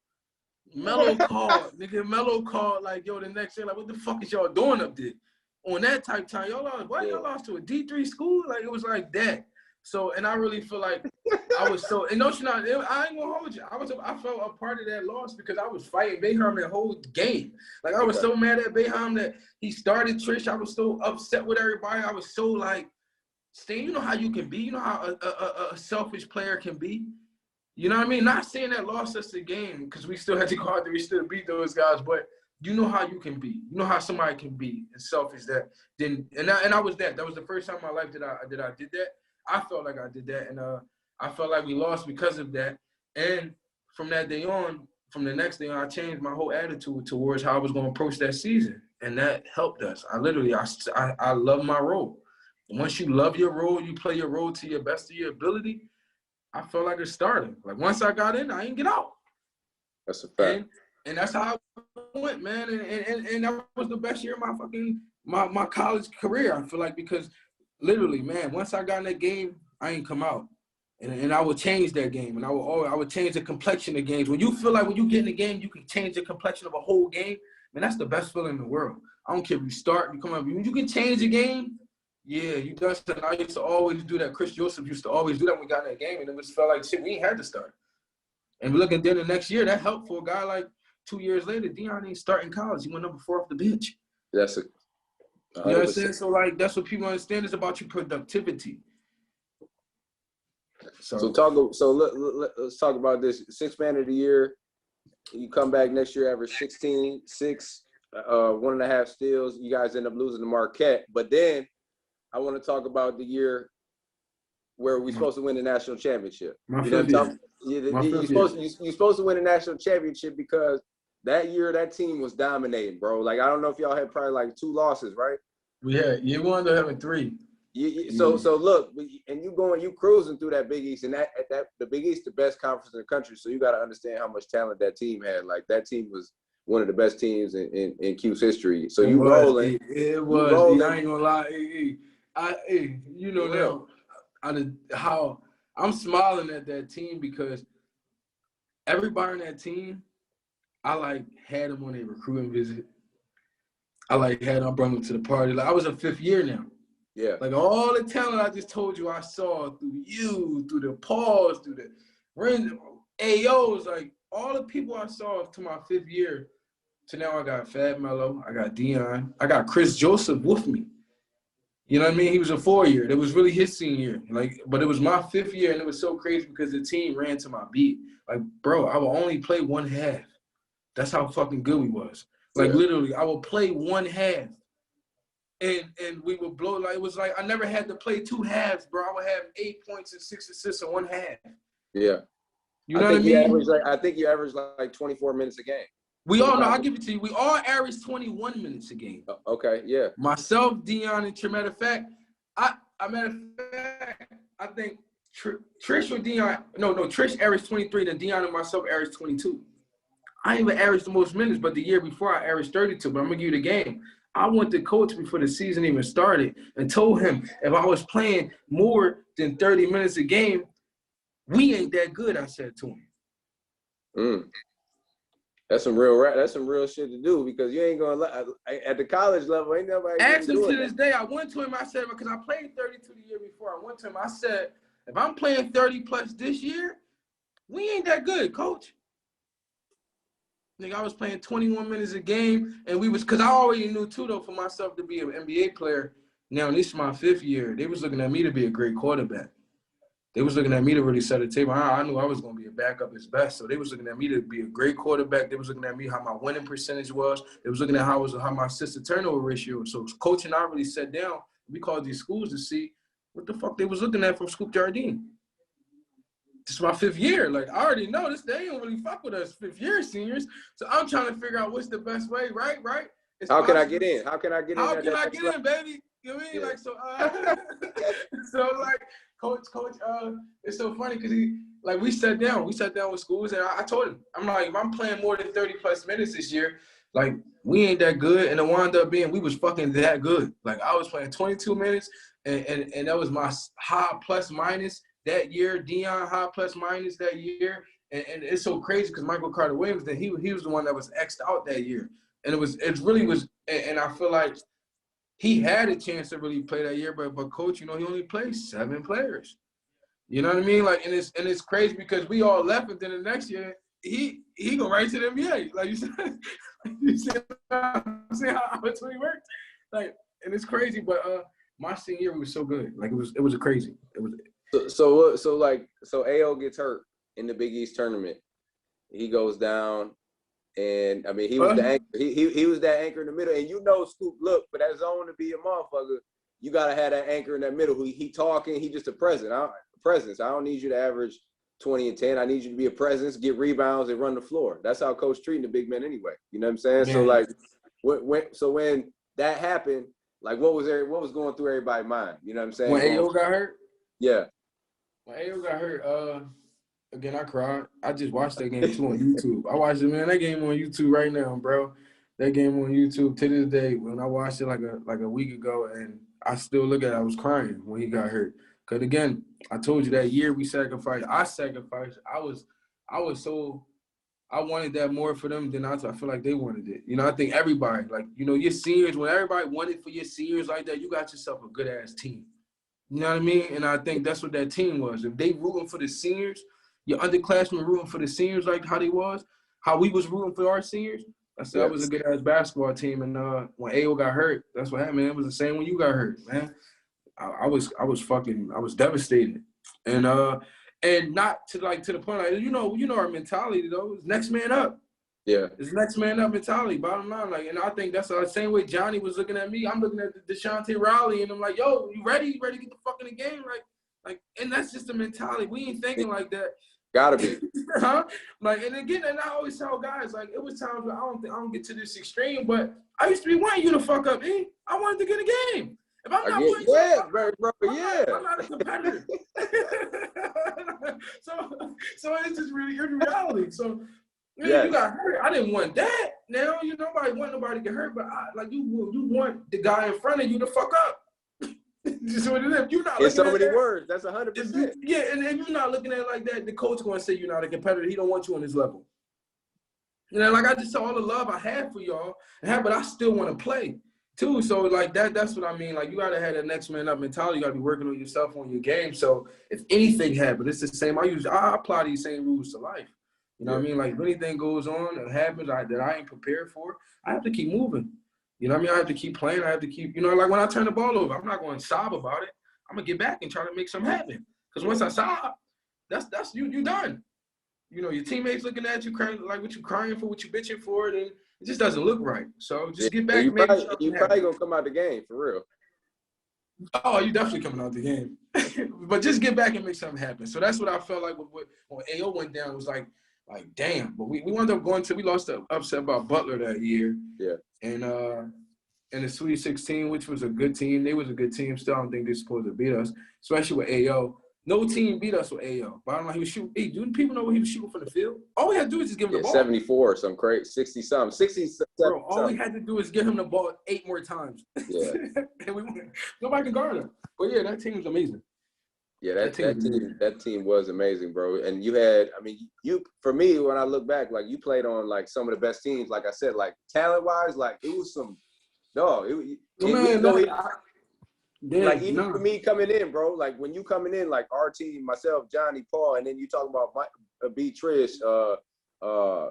S2: Melo called, nigga. Melo called like, yo, the next day, like, what the fuck is y'all doing up there? On that type time, y'all lost. Why y'all lost to a D3 school? Like, it was like that. So, and I really feel like I was so, and no, I ain't gonna hold you. I felt a part of that loss because I was fighting Boeheim the whole game. Like, I was so mad at Boeheim that he started Trish. I was so upset with everybody. I was so like, Stan, you know how you can be. You know how a selfish player can be. You know what I mean? Not saying that lost us the game because we still had to go out there. We still beat those guys, but you know how you can be. You know how somebody can be and selfish that. And I was that. That was the first time in my life that I did that. I felt like I did that, and I felt like we lost because of that. And from that day on, from the next day on, I changed my whole attitude towards how I was going to approach that season, and that helped us. I love my role. once you love your role, you play your role to your best of your ability, I felt like it's starting. Like, once I got in, I ain't get out.
S1: That's a fact.
S2: And that's how I went, man. And that was the best year of my fucking my college career, I feel like, because literally, man, once I got in that game, I ain't come out. And I would change that game. And I would change the complexion of games. When you feel like when you get in the game, you can change the complexion of a whole game, man, that's the best feeling in the world. I don't care if you start, you come up. When you can change a game, yeah, you done something. I used to always do that. Chris Joseph used to always do that when we got in that game. And it just felt like, shit, we ain't had to start. And we look at then the next year, that helped for a guy like 2 years later. Dion ain't starting college. He went number 4 off the bench.
S1: That's a 100%.
S2: You know what I'm saying? So, like, that's what people understand is about your productivity. So
S1: let's talk about this. 6th man of the year. You come back next year, average 16, 6, 1.5 steals. You guys end up losing to Marquette. But then I want to talk about the year where we're supposed to win the national championship. You know what I'm talking? You're supposed to win a national championship because that year that team was dominating, bro. Like, I don't know if y'all had probably like 2 losses, right?
S2: We wound up having 3.
S1: So look, you cruising through that Big East, and that the Big East, the best conference in the country. So you got to understand how much talent that team had. Like, that team was one of the best teams in Q's history. So you rolling.
S2: It was. I ain't gonna lie. You know now, how I'm smiling at that team because everybody on that team, I like had them on a recruiting visit. I like had them, brought them to the party. Like, I was a 5th year now.
S1: Yeah.
S2: Like, all the talent I just told you I saw through you, through the Pauls, through the random AOs, like, all the people I saw to my 5th year, to now I got Fab Melo, I got Dion, I got Chris Joseph with me. You know what I mean? He was a 4-year. It was really his senior year. Like, but it was my 5th year, and it was so crazy because the team ran to my beat. Like, bro, I would only play 1 half. That's how fucking good we was. Like, literally, I would play 1 half. And we would blow. Like, it was like I never had to play 2 halves, bro. I would have 8 points and 6 assists in 1 half.
S1: Yeah.
S2: You know what I mean?
S1: I think you averaged like 24 minutes a game.
S2: We all know. I'll give it to you. We all average 21 minutes a game.
S1: Okay, yeah.
S2: Myself, Dion, and matter of fact, I think Trish or Dion. No, Trish averaged 23. Then Dion and myself averaged 22. I ain't even averaged the most minutes, but the year before I averaged 32. But I'm gonna give you the game. I went to coach before the season even started and told him if I was playing more than 30 minutes a game, we ain't that good, I said to him.
S1: That's some real shit to do because you ain't gonna at the college level. Ain't nobody.
S2: Asked him to this day. I went to him. I said because I played 32 the year before. I went to him. I said if I'm playing 30 plus this year, we ain't that good, coach. Nigga, I was playing 21 minutes a game, and because I already knew too though for myself to be an NBA player. Now this is my 5th year. They was looking at me to be a great quarterback. They was looking at me to really set a table. I knew I was going to be a backup as best. So they was looking at me to be a great quarterback. They was looking at me how my winning percentage was. They was looking at how my assist to turnover ratio was. So coach and I really sat down. We called these schools to see what the fuck they was looking at from Scoop Jardine. This is my 5th year. Like, I already know this. They don't really fuck with us 5th year seniors. So I'm trying to figure out what's the best way, right?
S1: How can I get in? How can I get in?
S2: How can I get in, baby? You know what I mean?
S1: Yeah.
S2: Like, so like, Coach, it's so funny because we sat down with schools and I told him, I'm like, if I'm playing more than 30 plus minutes this year, like, we ain't that good. And it wound up being, we was fucking that good. Like, I was playing 22 minutes and that was my high plus minus that year. Dion high plus minus that year. And it's so crazy because Michael Carter Williams, then he was the one that was X'd out that year. And it really was, and I feel like he had a chance to really play that year, but coach, you know, he only played 7 players. You know what I mean? Like, and it's crazy because we all left, and then the next year he go right to the NBA. Like you said, see how it's really worked. Like, and it's crazy, but my senior year was so good. Like, it was crazy. It was.
S1: So AO gets hurt in the Big East tournament. He goes down. And I mean, he was the anchor. He was that anchor in the middle. And you know, Scoop, look, for that zone to be a motherfucker, you gotta have that anchor in that middle. He talking, he just a presence. I don't need you to average 20 and 10. I need you to be a presence, get rebounds, and run the floor. That's how coach treating the big men anyway. You know what I'm saying? Man. So like, when that happened, Like what was going through everybody's mind? You know what I'm saying?
S2: When AO got hurt?
S1: Yeah.
S2: When AO got hurt, again, I cried. I just watched that game too on YouTube. I watched it, man. That game on YouTube right now, bro. That game on YouTube to this day. When I watched it like a week ago, and I still look at it, I was crying when he got hurt. Cause again, I told you that year we sacrificed. I sacrificed. I wanted that more for them than I feel like they wanted it. You know, I think everybody, like, you know, your seniors, when everybody wanted for your seniors like that, you got yourself a good ass team. You know what I mean? And I think that's what that team was. If they rooting for the seniors, your underclassmen rooting for the seniors like how we was rooting for our seniors, I said that was a good ass basketball team. And when AO got hurt, that's what happened, man. It was the same when you got hurt, man. I was devastated. And not to the point, like, you know our mentality though. It's next man up.
S1: Yeah.
S2: It's next man up mentality, bottom line. Like, and I think that's the same way Johnny was looking at me. I'm looking at Deshaunte Rowley, and I'm like, yo, you ready? You ready to get the fuck in the game? Like, and that's just the mentality. We ain't thinking like that.
S1: Gotta be.
S2: Huh? Like, and again, and I always tell guys, like, it was times where I don't get to this extreme, but I used to be wanting you to fuck up, eh? I wanted to get a game. If I'm not playing, I'm not a competitor. so it's just really your reality. So you got hurt. I didn't want that. Now nobody want nobody to get hurt, but you want the guy in front of you to fuck up. Just what it is. You're not. In
S1: so many words, that's 100%.
S2: Yeah, and if you're not looking at it like that, the coach going to say you're not a competitor. He don't want you on his level. You know, like I just saw all the love I had for y'all, but I still want to play too. So like that's what I mean. Like you gotta have that next man up mentality. You gotta be working on yourself on your game. So if anything happens, it's the same. I apply these same rules to life. You know what I mean? Like if anything goes on that happens that I ain't prepared for, I have to keep moving. You know what I mean? I have to keep playing. I have to keep, like when I turn the ball over, I'm not going to sob about it. I'm gonna get back and try to make something happen. Because once I sob, that's you done. You know, your teammates looking at you crying, like what you crying for, what you bitching for, then it just doesn't look right. So just get back.
S1: You probably gonna come out the game for real.
S2: Oh, you definitely coming out the game. But just get back and make something happen. So that's what I felt like when AO went down. It was like damn. But we wound up we lost the upset about Butler that year. Yeah. And in the Sweet 16, which was a good team. They was a good team. Still, I don't think they're supposed to beat us, especially with AO. No team beat us with AO. But I don't know, he was shooting. Hey, do people know what he was shooting from the field? All we had to do is just give him the ball.
S1: 74 or some crazy, 60-something. 60-something.
S2: Bro, all we had to do is give him the ball 8 more times. Yeah. And we won. Nobody can guard him. But, yeah, that team was amazing.
S1: Yeah, that team was amazing, bro. And you had, for me, when I look back, like, you played on, like, some of the best teams. Like I said, like, talent-wise, like, it was some – dog. Even for me coming in, bro, like when you coming in, like our team, myself, Johnny, Paul, and then you talking about B. Trish,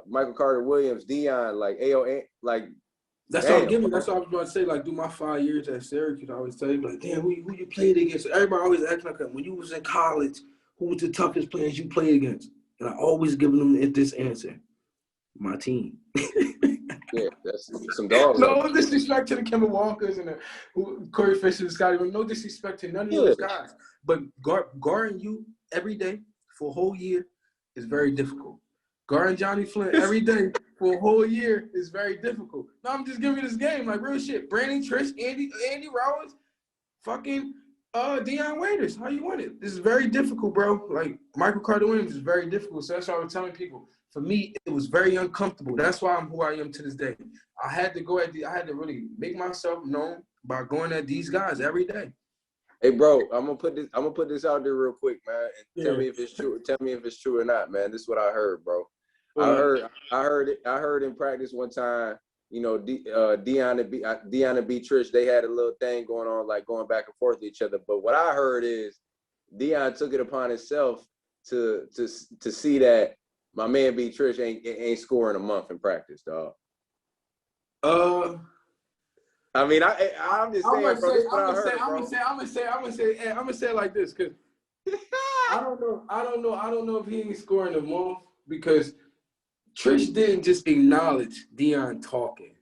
S1: Michael Carter Williams, Dion, like AO, like
S2: that's all. That's what I was about to say. Like, through my 5 years at Syracuse, I always tell you, like, damn, who you played against? Everybody always acting like that. When you was in college, who was the toughest players you played against? And I always give them this answer: my team.
S1: Yeah, that's some dogs.
S2: No disrespect to the Kemba Walkers and the Corey Fisher, Scotty. No disrespect to none of those guys. But guarding you every day for a whole year is very difficult. Guarding Johnny Flint every day for a whole year is very difficult. No, I'm just giving you this game, like real shit. Brandon, Trish, Andy Rowlands, fucking Dion Waiters. How you want it? This is very difficult, bro. Like Michael Carter Williams is very difficult. So that's why I was telling people. For me, it was very uncomfortable. That's why I'm who I am to this day. I had to really make myself known by going at these guys every day.
S1: Hey, bro, I'm gonna put this out there real quick, man, and tell me if it's true. Tell me if it's true or not, man. This is what I heard, bro. I heard in practice one time. Dion and B. Trish, they had a little thing going on, like going back and forth with each other. But what I heard is Dion took it upon himself to see that my man B. Trish ain't scoring a month in practice, dog. I'm just saying, bro.
S2: I'm gonna say it like this, cause I don't know if he ain't scoring a month because Trish didn't just acknowledge Dion talking.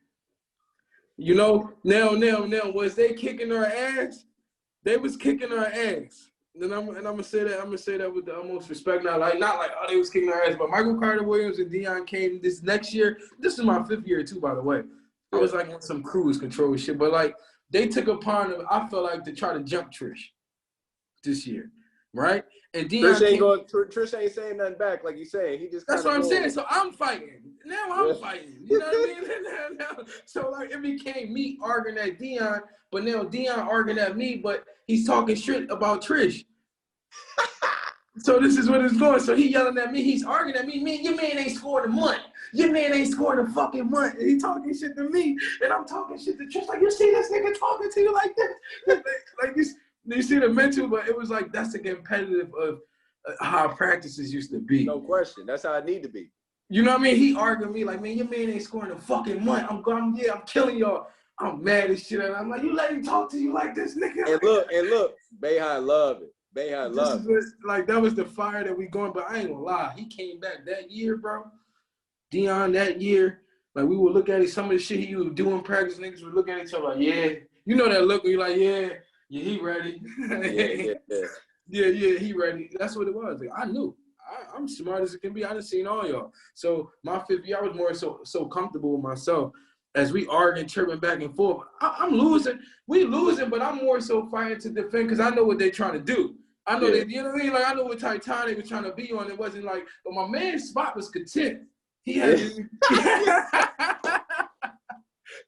S2: Now, was they kicking her ass? They was kicking her ass. And I'm gonna say that with the utmost respect. Not like they was kicking our ass, but Michael Carter Williams and Dion came this next year. This is my 5th year too, by the way. I was like on some cruise control shit, but like they took upon them, I feel like, to try to jump Trish this year, right? And Dion
S1: Trish ain't saying nothing back like you saying. He just
S2: that's what I'm saying. So I'm fighting. Now I'm fighting. You know what I mean? Now, so like it became me arguing at Dion, but now Dion arguing at me, but he's talking shit about Trish. So this is what it's going. So he yelling at me. He's arguing at me. Man, your man ain't scored a month. Your man ain't scored a fucking month. And he talking shit to me, and I'm talking shit to Trish. Like, you see this nigga talking to you like this? Like this. You see the mental, but it was like that's the competitive of how practices used to be.
S1: No question. That's how it need to be.
S2: You know what I mean? He arguing me like, man, your man ain't scoring a fucking month. I'm killing y'all. I'm mad as shit. And I'm like, you let him talk to you like this, nigga.
S1: And look, Boeheim loved it. Boeheim loved it.
S2: Like, that was the fire that we going, but I ain't gonna lie. He came back that year, bro. Dion, that year, like, we would look at it, some of the shit he would do in practice, niggas would look at each other like, yeah. You know that look where you're like, yeah, he ready. Yeah, he ready. That's what it was. Like, I knew. I'm smart as it can be. I done seen all y'all. So my 5th year, I was more so comfortable with myself. As we arguing, chirping back and forth, I'm losing. We losing, but I'm more so fighting to defend because I know what they're trying to do. I know that, you know what I mean? Like, I know what Titan they were trying to be on. It wasn't like, but my man's spot was content. He had to.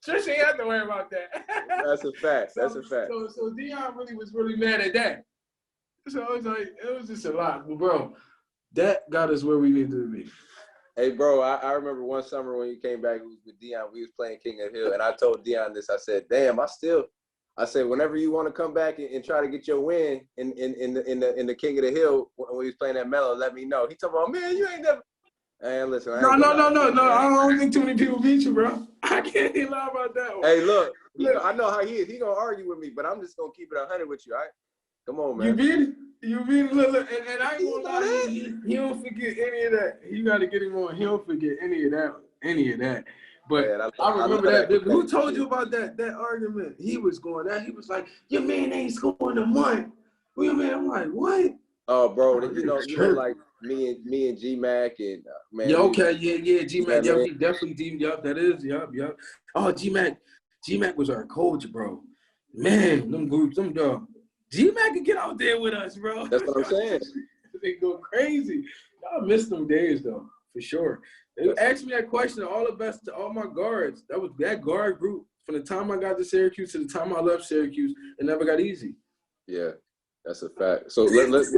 S2: Trish ain't have to worry about that.
S1: That's a fact. That's a fact.
S2: So Dion was really mad at that. So it was like, it was just a lot. But, bro, that got us where we needed to be.
S1: Hey, bro, I remember one summer when you came back with Dion, we was playing King of the Hill, and I told Dion this. I said, damn, I said, whenever you want to come back and try to get your win in the King of the Hill when we was playing at Melo, let me know. He talking about, man, you ain't never. Hey, listen.
S2: No. I don't think too many people beat you, bro. I can't even lie about that one.
S1: Hey, look, I know how he is. He going to argue with me, but I'm just going to keep it 100 with you, all right? Come on, man.
S2: You beat it. Look, and I ain't gonna lie, he don't forget any of that. You got to get him on. He don't forget any of that. But man, I remember that. Who told you about that argument? He was going that. He was like, your man ain't scoring a month. Well, your man, I'm like, what?
S1: Oh, bro, you know, like me and G-Mac and man.
S2: Yeah, okay, yeah, G-Mac, yeah, he definitely, that is, yup. Oh, G-Mac was our coach, bro. Man, them groups, them dogs. G-Mac can get out there with us, bro.
S1: That's what I'm saying.
S2: They go crazy. Y'all miss them days, though, for sure. They asked me that question, all the best to all my guards. That guard group, from the time I got to Syracuse to the time I left Syracuse, it never got easy.
S1: Yeah, that's a fact. So let's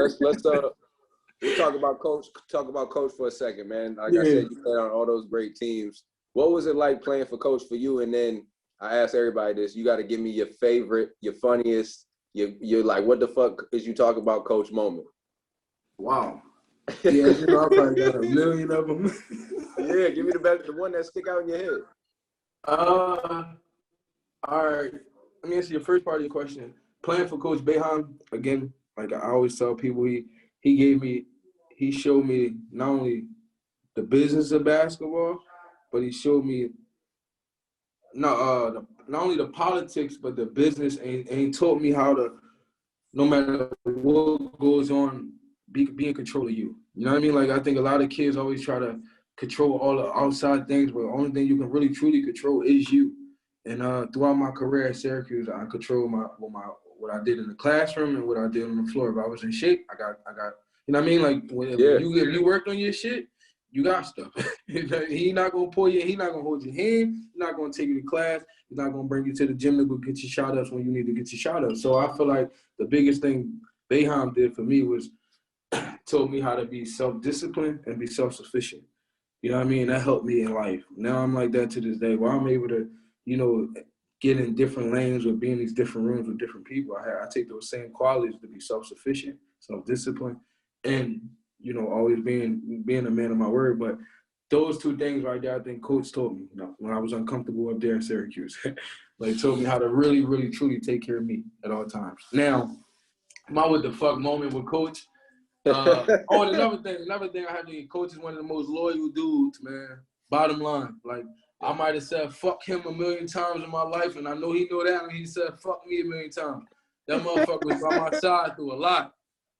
S1: we'll talk about coach for a second, man. Like I said, you played on all those great teams. What was it like playing for coach for you? And then I asked everybody this, you got to give me your favorite, your funniest, you're like, what the fuck is you talking about coach moment?
S2: Wow. Yeah, you know, I probably got a million of them.
S1: Yeah, give me the one that stick out in your head.
S2: All right. Let me answer your first part of your question. Playing for Coach Boeheim, again, like I always tell people, he showed me not only the business of basketball, but he showed me not only the politics, but the business, and he taught me how to, no matter what goes on, be in control of you. You know what I mean? Like, I think a lot of kids always try to control all the outside things, but the only thing you can really truly control is you. And throughout my career at Syracuse, I control what I did in the classroom and what I did on the floor. If I was in shape, I got you know what I mean? Like, if you worked on your shit, you got stuff. He not gonna pull you. He not gonna hold your hand. He's not gonna take you to class. He's not gonna bring you to the gym to go get your shot ups when you need to get your shot ups. So I feel like the biggest thing Boeheim did for me was told me how to be self-disciplined and be self-sufficient. You know what I mean? That helped me in life. Now I'm like that to this day, where I'm able to, you know, get in different lanes or be in these different rooms with different people. I take those same qualities to be self-sufficient, self-disciplined, and, you know, always being a man of my word. But those two things right there, I think Coach told me, you know, when I was uncomfortable up there in Syracuse. Like, told me how to really, really, truly take care of me at all times. Now, my what the fuck moment with Coach. Another thing I have to get, Coach is one of the most loyal dudes, man. Bottom line. Like, I might have said fuck him a million times in my life, and I know he know that, and he said fuck me a million times. That motherfucker was by my side through a lot.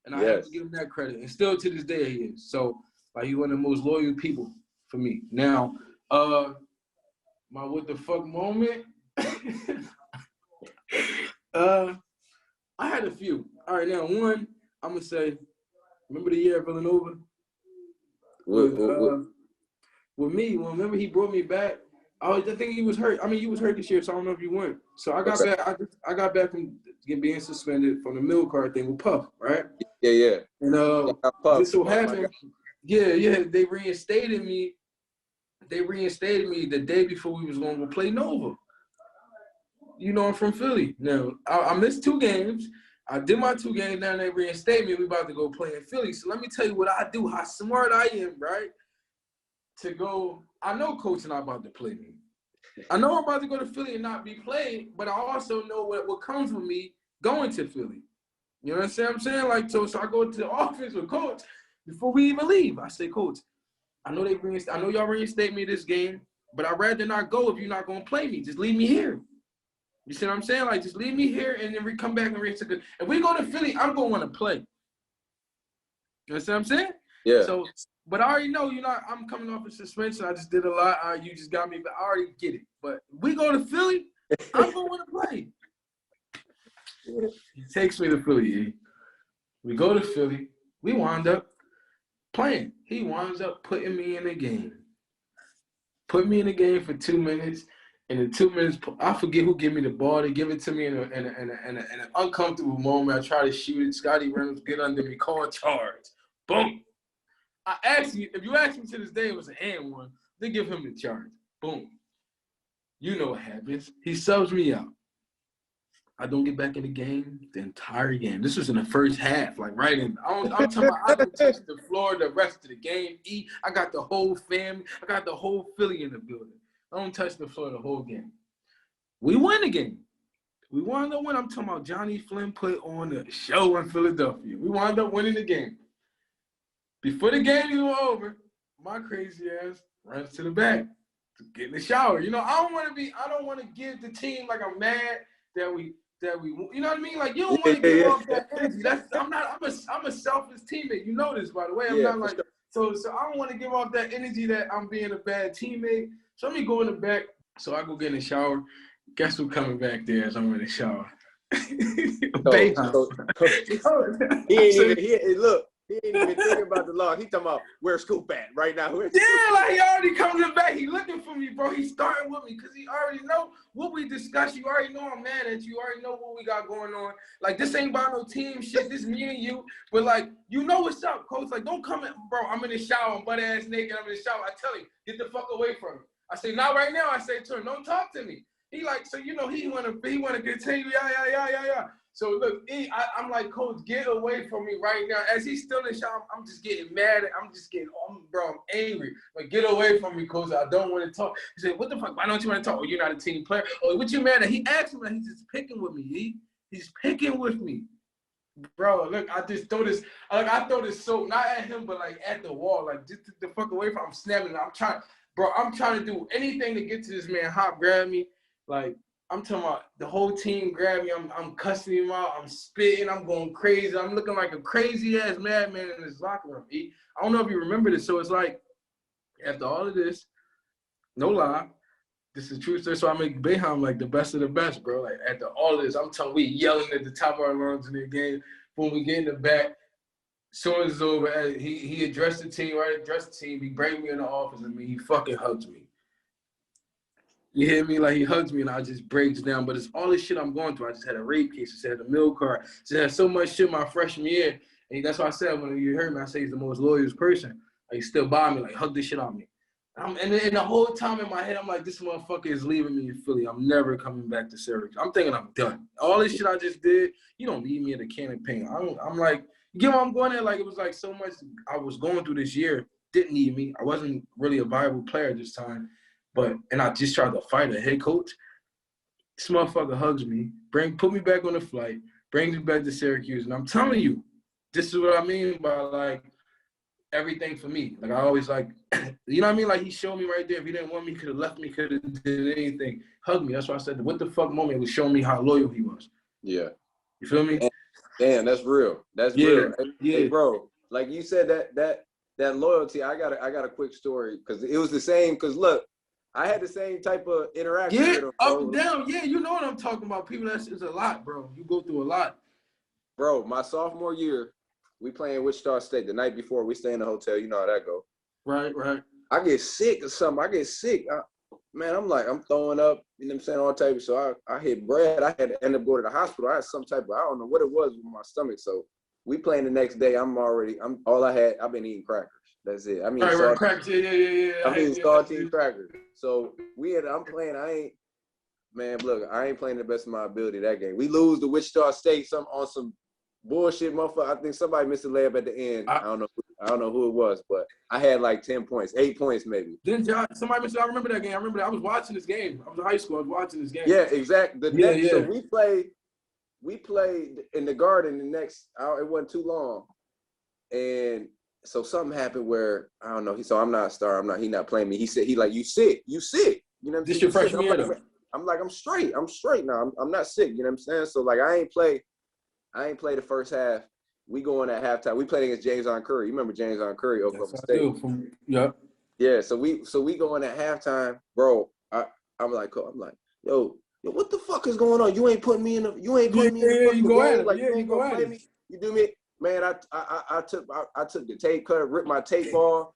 S2: And I have to give him that credit. And still to this day he is. So, like, he's one of the most loyal people for me. Now, my what the fuck moment. I had a few. All right, now one, I'm gonna say, remember the year at Villanova? With me, remember he brought me back. I think he was hurt. I mean, you was hurt this year, so I don't know if you went. So I got back. I got back from being suspended from the middle card thing with Puff, right?
S1: Yeah.
S2: And this so happened. Yeah. They reinstated me. The day before we was going to play Nova. You know, I'm from Philly. Now I missed 2 games. I did my 2 games. Now they reinstated me. We about to go play in Philly. So let me tell you what I do. How smart I am, right? To go, I know Coach not about to play me. I know I'm about to go to Philly and not be played, but I also know what comes with me going to Philly. You know what I'm saying? Like, so I go to the office with Coach before we even leave. I say, Coach, I know y'all reinstate me this game, but I'd rather not go if you're not going to play me. Just leave me here. You see what I'm saying? Like, just leave me here and then we come back and reinstate. If we go to Philly, I'm going to want to play. You know what I'm saying?
S1: Yeah.
S2: So, but I already know, I'm coming off a suspension. I just did a lot. You just got me, but I already get it. But we go to Philly, I'm going to want to play. He takes me to Philly. We go to Philly. We wind up playing. He winds up putting me in the game. Put me in the game for 2 minutes. And in 2 minutes, I forget who gave me the ball. They give it to me in an uncomfortable moment. I try to shoot it. Scotty Reynolds get under me, call charge. Boom. If you ask me to this day, it was an and one. They give him the charge. Boom. You know what happens. He subs me out. I don't get back in the game the entire game. This was in the first half, like right in. I'm talking about I don't touch the floor the rest of the game. I got the whole family. I got the whole Philly in the building. I don't touch the floor the whole game. We win the game. We wound up winning. I'm talking about Johnny Flynn put on a show in Philadelphia. We wound up winning the game. Before the game even over, my crazy ass runs to the back to get in the shower. You know, I don't want to give the team like I'm mad that we, you know what I mean? Like, you don't want to give off that energy. I'm a selfish teammate. You know this, by the way. I'm not like, so I don't want to give off that energy that I'm being a bad teammate. So let me go in the back. So I go get in the shower. Guess who's coming back there as I'm in the shower?
S1: He ain't even thinking about the law. He talking about where's Scoop at right now.
S2: Like he already coming back. He looking for me, bro. He starting with me because he already know what we discussed. You already know I'm mad at you. You already know what we got going on. Like, this ain't about no team shit. This me and you. But, like, you know what's up, Coach. Like, don't come in. Bro, I'm in the shower. I'm butt-ass naked. I'm in the shower. I tell him, get the fuck away from me. I say, not right now. I say to him, don't talk to me. He like, so, you know, he want to continue. Yeah. So, look, I'm like, Coach, get away from me right now. As he's still in the shower, I'm just getting mad. I'm angry. Like, get away from me, Coach. I don't want to talk. He said, what the fuck? Why don't you want to talk? Oh, you're not a team player. Oh, what you mad at? He asked me, he's just picking with me. He's picking with me. Bro, look, I just throw this. Like, I throw this soap, not at him, but, like, at the wall. Like, just the fuck away from him. I'm snapping it. I'm trying to do anything to get to this man. Hop, grab me. Like, I'm talking about the whole team grab me. I'm cussing him out. I'm spitting. I'm going crazy. I'm looking like a crazy-ass madman in his locker room. I don't know if you remember this. So it's like, after all of this, no lie, this is true story. So I make Boeheim like the best of the best, bro. Like, after all of this, I'm telling we yelling at the top of our lungs in the game. When we get in the back, as soon as it's over, he addressed the team, right? He bring me in the office and he fucking hugs me. You hear me? Like, he hugs me and I just breaks down. But it's all this shit I'm going through. I just had a rape case. I just had a mill card. I just had so much shit my freshman year. And that's why I said when you heard me, I say he's the most loyal person. Like, he's still by me, like, hug this shit on me. And the whole time in my head, I'm like, this motherfucker is leaving me in Philly. I'm never coming back to Syracuse. I'm thinking I'm done. All this shit I just did, you don't need me in a can of paint. I'm like, you get what I'm going at? Like, it was like so much I was going through this year didn't need me. I wasn't really a viable player this time. And I just tried to fight a head coach. This motherfucker hugs me, put me back on the flight, brings me back to Syracuse. And I'm telling you, this is what I mean by, like, everything for me. Like, I always, like, you know what I mean? Like, he showed me right there. If he didn't want me, could have left me, could have did anything. Hug me. That's why I said the what the fuck moment was showing me how loyal he was.
S1: Yeah.
S2: You feel me?
S1: Damn, that's real. That's real. Hey, bro, like you said, that loyalty, I got a quick story because it was the same. Because, look, I had the same type of interaction
S2: Yeah,
S1: with him,
S2: up
S1: bro.
S2: and down. Yeah, you know what I'm talking about. People, that's a lot, bro. You go through a lot.
S1: Bro, my sophomore year, we playing Wichita State. The night before, we stay in the hotel. You know how that go.
S2: Right.
S1: I get sick or something. I get sick. Man, I'm throwing up, you know what I'm saying, all type of, so I hit Brad. I had to end up going to the hospital. I had some type of, I don't know what it was with my stomach. So we playing the next day. I've been eating crackers. That's it. I mean,
S2: Right, crackers. Yeah.
S1: I'm eating saltine crackers. So I'm playing, I ain't playing the best of my ability that game. We lose to Wichita State on some bullshit, motherfucker. I think somebody missed a layup at the end. I don't know who it was, but I had like 10 points, 8 points maybe.
S2: Didn't somebody miss? I remember that game. I remember that. I was watching this game. I was in high school. I was watching this game.
S1: Yeah, exactly. So we played in the Garden the next hour. It wasn't too long, and so something happened where I don't know. So I'm not a star. He not playing me. He said you sick. You know what I'm saying?
S2: This your freshman year though.
S1: I'm like, I'm straight now. I'm not sick. You know what I'm saying? So like, I ain't play the first half. We going at halftime. We played against James on Curry. You remember James on Curry, Oklahoma State?
S2: Yep.
S1: Yeah. So we going at halftime, bro. I'm like, yo, what the fuck is going on? You ain't putting me in the. You ain't putting me in the fucking game. Like, you ain't gonna play me. You do me, man. I took the tape cutter, ripped my tape off,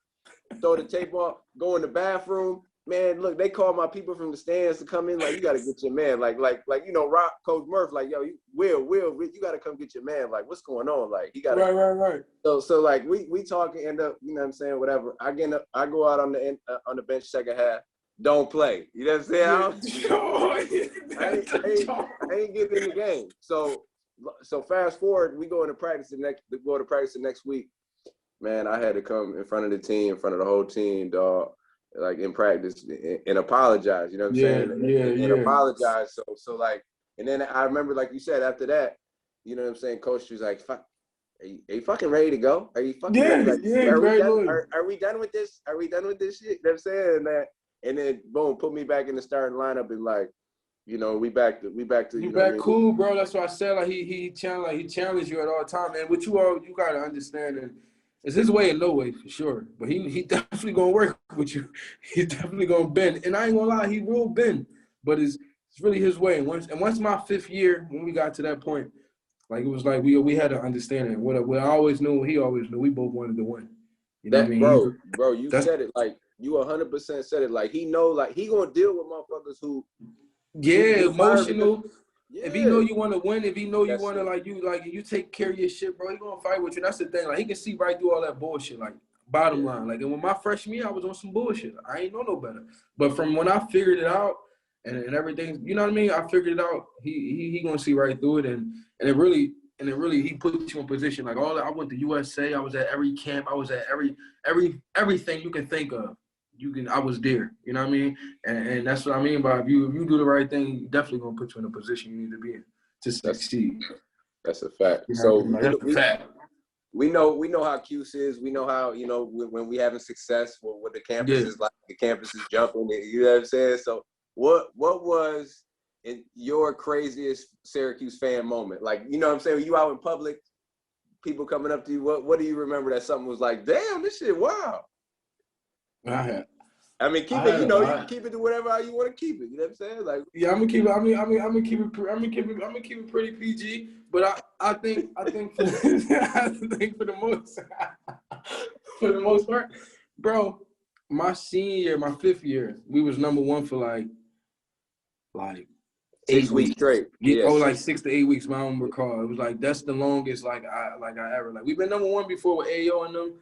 S1: throw the tape off, go in the bathroom. Man, look, they called my people from the stands to come in. Like, you got to get your man. Like, you know, Coach Murph. Like, yo, Will, you got to come get your man. Like, what's going on? Like, he got to.
S2: Right.
S1: So like, we talking, end up, you know what I'm saying, whatever. I go out on the bench second half. Don't play. You know what I'm saying? I ain't getting in the game. So fast forward, we go to practice the next week. Man, I had to come in front of the team, in front of the whole team, dog. Like in practice and apologize, you know what I'm saying? And apologize. So like, and then I remember, like you said, after that, you know what I'm saying, Coach was like, fuck, are you fucking ready to go? Are you fucking ready? Like, are we done with this? Are we done with this shit? You know what I'm saying? And then boom, put me back in the starting lineup and like, you know, we back to
S2: you back cool, bro. That's what I said. Like he challenged you at all time, man. What you gotta understand, and it's his way and no way for sure. But he definitely gonna work with you. He's definitely gonna bend. And I ain't gonna lie, he will bend. But it's really his way. And once my fifth year, when we got to that point, like it was like we had to understand it. What I always knew, he always knew. We both wanted to win. You know what I mean?
S1: Bro, you said it like you 100% said it. Like he know, like he gonna deal with motherfuckers who
S2: emotional.
S1: Yeah.
S2: If he know you want to win, if he know you want to you take care of your shit, bro, he gonna fight with you. That's the thing. Like he can see right through all that bullshit. Like bottom line, like and when my freshman year, I was on some bullshit. I ain't know no better. But from when I figured it out and everything, you know what I mean? I figured it out. He gonna see right through it, and it really he puts you in position. Like I went to USA. I was at every camp. I was at everything you can think of. I was there, you know what I mean? And that's what I mean by if you do the right thing, you definitely gonna put you in a position you need to be in to succeed.
S1: That's a fact.
S2: You know,
S1: so we know how Cuse is. We know how, you know, when we having success, what the campus is like. The campus is jumping. You know what I'm saying? So what was your craziest Syracuse fan moment? Like, you know what I'm saying? When you out in public, people coming up to you. What do you remember that something was like, damn, this shit, wow. I mean, keep it. You know, you can keep it to whatever how you want to keep it. You know what I'm saying? Like,
S2: yeah, I'm gonna keep it. I'm gonna keep it pretty PG. But I think for the most part, bro, my senior year, my fifth year, we was number one for like
S1: 8 weeks straight.
S2: Yeah, like 6 to 8 weeks. I don't recall. It was like that's the longest I ever we've been number one before with AO and them.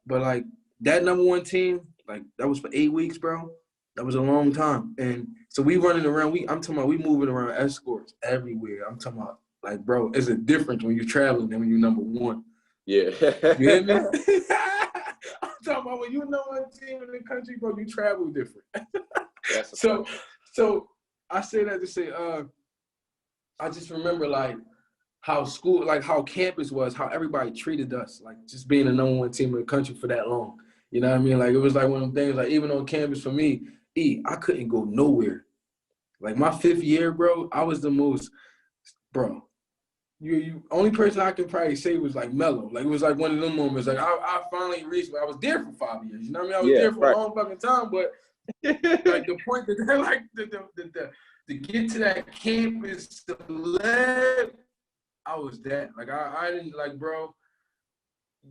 S2: But like that number one team, like that was for 8 weeks, bro. That was a long time. And so we running around. I'm talking about we moving around escorts everywhere. I'm talking about like, bro, it's a difference when you're traveling than when you're number one.
S1: Yeah.
S2: You hear me? I'm talking about when you're number one team in the country, bro, you travel different. So I say that to say, I just remember like how school, like how campus was, how everybody treated us, like just being the number one team in the country for that long. You know what I mean? Like it was like one of them things, like even on campus for me, I couldn't go nowhere. Like my fifth year, bro, I was the most, bro. You only person I can probably say was like Melo. Like it was like one of them moments. Like I finally reached, I was there for 5 years. You know what I mean? I was there for a long fucking time, but Like the point that they're like to get to that campus to live, I was that. Like I didn't like, bro.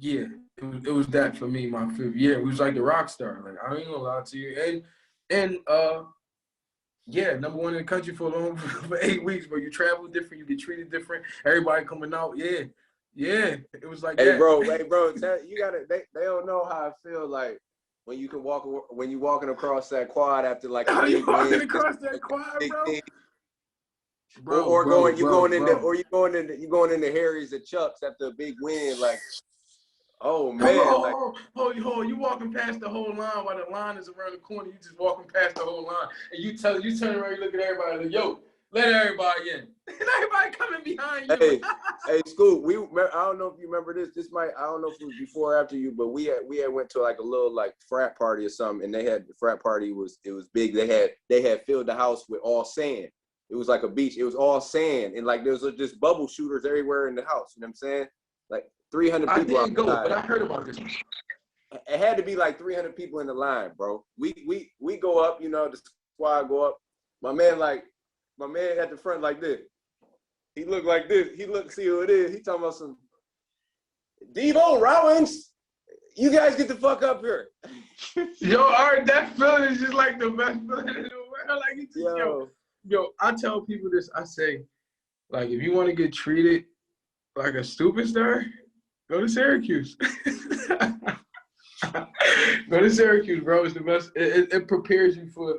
S2: Yeah, it was that for me. My 5th year, it was like the rock star. Like I ain't gonna lie to you, and yeah, number 1 in the country for 8 weeks. But you travel different, you get treated different. Everybody coming out, yeah, it was like
S1: Hey,
S2: that.
S1: bro, you gotta. They don't know how I feel like when you walking across that quad after like a
S2: How you
S1: big
S2: walking
S1: win,
S2: across that quad, bro?
S1: or going into Harry's or Chuck's after a big win, like, oh man, like,
S2: Hold on. You walking past the whole line while the line is around the corner. You just walking past the whole line, and you turn around, you look at everybody, like, yo, let everybody in, and everybody coming behind you.
S1: Hey, Scoop, I don't know if you remember this. I don't know if it was before or after you, but we had went to like a little like frat party or something, and the frat party was big. They had filled the house with all sand. It was like a beach. It was all sand, and like there was just bubble shooters everywhere in the house. You know what I'm saying? Like 300 people.
S2: I didn't go, but I heard about this.
S1: It had to be like 300 people in the line, bro. We go up, the squad go up. My man at the front like this. He looked like this. See who it is. He talking about some Devo Rollins. You guys get the fuck up here.
S2: Yo, Art, that feeling is just like the best feeling in the world. Like, yo, I tell people this. I say, like, if you want to get treated like a stupid star, go to Syracuse. Go to Syracuse, bro. It's the best. It prepares you for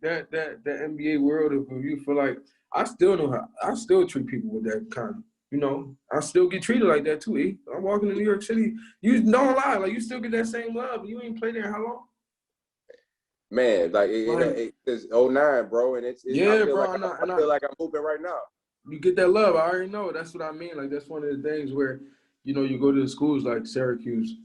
S2: that NBA world. If you feel like I still treat people with that kind of, I still get treated like that too. I'm walking to New York City. You don't lie, like you still get that same love. You ain't played there how long?
S1: Man, like it's 09, bro, and it's
S2: yeah,
S1: I feel
S2: bro.
S1: I feel like I'm hooping right now.
S2: You get that love. I already know. That's what I mean. Like that's one of the things where, you go to the schools like Syracuse,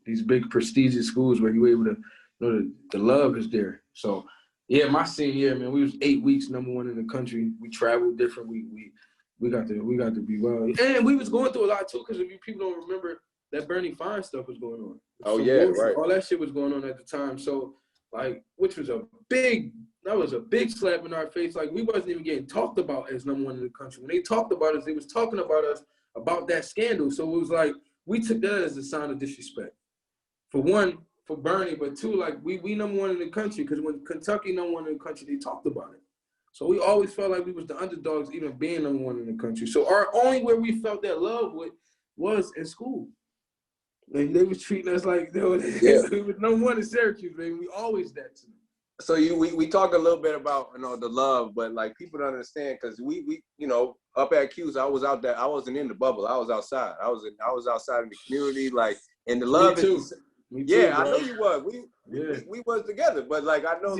S2: these big prestigious schools where you're able to, the love is there. So, yeah, my senior year, man, we was 8 weeks number 1 in the country. We traveled different. We got to be well, and we was going through a lot too. Because if you people don't remember, that Bernie Fine stuff was going on.
S1: Oh yeah, right.
S2: All that shit was going on at the time. So, like, which was a big slap in our face. Like we wasn't even getting talked about as number 1 in the country. When they talked about us, they was talking about us about that scandal. So it was like we took that as a sign of disrespect. For one, for Bernie, but two, like we number 1 in the country because when Kentucky number 1 in the country, they talked about it. So we always felt like we was the underdogs, even being number 1 in the country. So our only where we felt that love with was in school. Like they was treating us like we was number 1 in Syracuse, baby. We always that to them.
S1: So we talk a little bit about the love, but like people don't understand because we up at Q's, I was out there. I wasn't in the bubble. I was outside. I was outside in the community, like, and the love.
S2: Me too.
S1: Yeah, I know you was. We was together, but like I know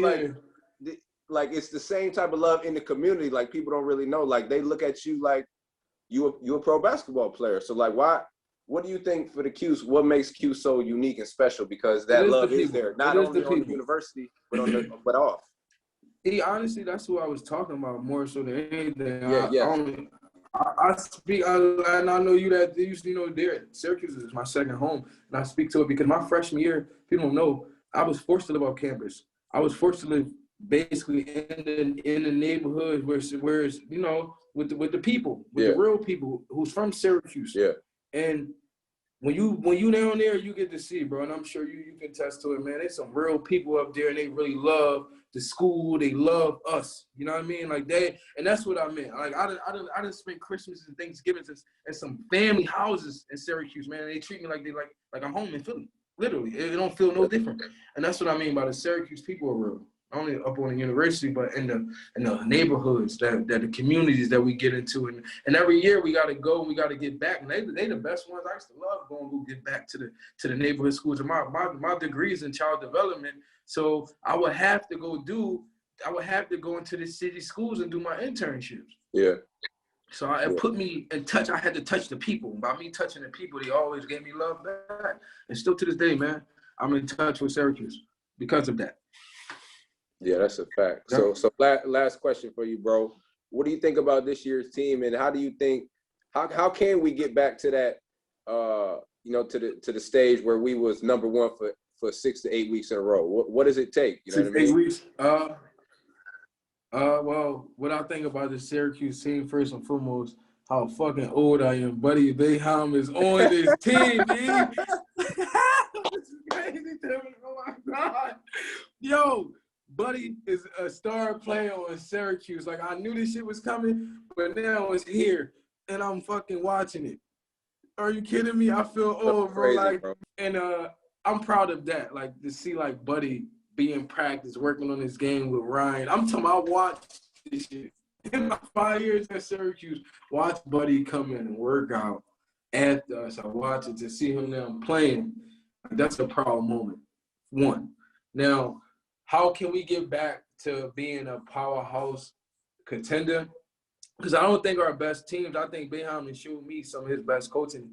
S1: like it's the same type of love in the community. Like people don't really know. Like they look at you like you a pro basketball player. So like why? What do you think for the Q's? What makes Q so unique and special? Because that love is there, not only on the university, but off.
S2: Honestly, that's who I was talking about more so than anything. I speak, and I know you there. Syracuse is my second home, and I speak to it because my freshman year, people don't know, I was forced to live off campus. I was forced to live basically in the neighborhood where with the people, with the real people who's from Syracuse.
S1: Yeah.
S2: And when you down there, you get to see, bro, and I'm sure you can attest to it, man. There's some real people up there, and they really love the school. They love us. You know what I mean? Like and that's what I meant. Like I didn't spend Christmas and Thanksgiving in some family houses in Syracuse, man. And they treat me like I'm home in Philly. Literally, it don't feel no different. And that's what I mean by the Syracuse people are real. Not only up on the university, but in the neighborhoods, that the communities that we get into, and every year we got to go, and we got to get back. And they the best ones. I used to love going to get back to the neighborhood schools. And my degree is in child development, so I would have to go into the city schools and do my internships.
S1: Yeah.
S2: So it put me in touch. I had to touch the people. By me touching the people, they always gave me love back. And still to this day, man, I'm in touch with Syracuse because of that.
S1: Yeah, that's a fact. So last question for you, bro. What do you think about this year's team, and how do you think how can we get back to that to the stage where we was number 1 for 6 to 8 weeks in a row? What does it take? You know what I
S2: 6 to 8
S1: mean?
S2: weeks. Well, what I think about the Syracuse team first and foremost, how fucking old I am. Buddy Boeheim is on this team, E. This is crazy to me. Oh my God. Yo, Buddy is a star player on Syracuse. Like, I knew this shit was coming, but now it's here, and I'm fucking watching it. Are you kidding me? I feel old, bro.
S1: Crazy,
S2: Like,
S1: bro.
S2: and I'm proud of that. Like, to see, like, Buddy be in practice, working on his game with Ryan. I'm talking about, I watched this shit. In my 5 years at Syracuse, watch Buddy come in and work out after us. I watch it to see him now playing. That's a proud moment. One. Now, how can we get back to being a powerhouse contender? Because I don't think our best teams, I think Boeheim showed me some of his best coaching.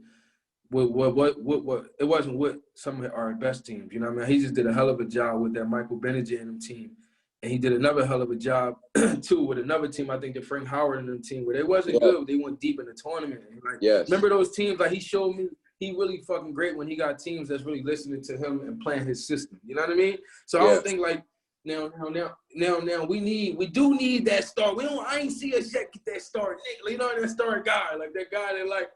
S2: What it wasn't with some of our best teams. You know what I mean? He just did a hell of a job with that Michael Benedict and them team. And he did another hell of a job, too, with another team, I think the Frank Howard and them team, where they wasn't good, but they went deep in the tournament. And like,
S1: Yes.
S2: Remember those teams? Like, he showed me he really fucking great when he got teams that's really listening to him and playing his system. You know what I mean? So I don't think, like, now we do need that star. I ain't see us yet get that star nigga. You know, that star guy, like that guy that, like,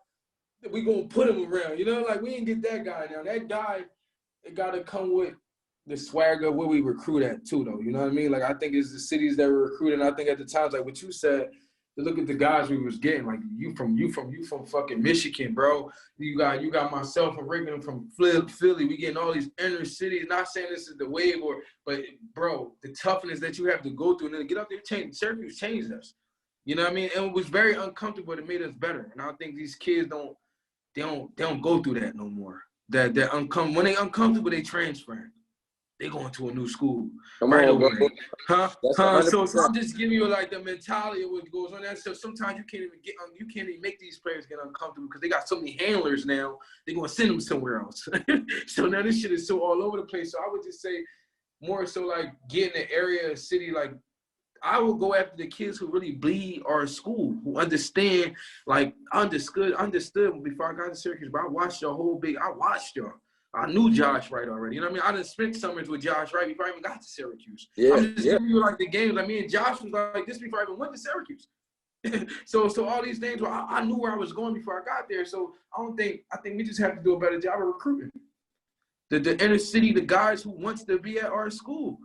S2: we gonna put him around. You know, like, we didn't get that guy now. That guy, it gotta come with the swagger where we recruit at too, though. You know what I mean? Like, I think it's the cities that we're recruiting. I think at the times, like what you said, to look at the guys we was getting, like you from fucking Michigan, bro. You got myself and Rick from Philly. We getting all these inner cities. Not saying this is the wave, but bro, the toughness that you have to go through and then get up there, Syracuse changed us. You know what I mean? And it was very uncomfortable. It made us better. And I think these kids don't go through that no more. When they uncomfortable, they transfer. They going to a new school away. So I'm just giving you like the mentality of what goes on there. So sometimes you can't even make these players get uncomfortable because they got so many handlers now. They're gonna send them somewhere else. So now this shit is so all over the place. So I would just say more so like get in the area, city, like I will go after the kids who really bleed our school, who understand, like understood before I got to Syracuse. But I watched y'all I watched y'all. I knew Josh Wright already. You know what I mean? I done spent summers with Josh Wright before I even got to Syracuse.
S1: Yeah,
S2: I'm just giving you like the games. Like me and Josh was like this before I even went to Syracuse. so all these things, I knew where I was going before I got there. So I think we just have to do a better job of recruiting. The inner city, the guys who wants to be at our school,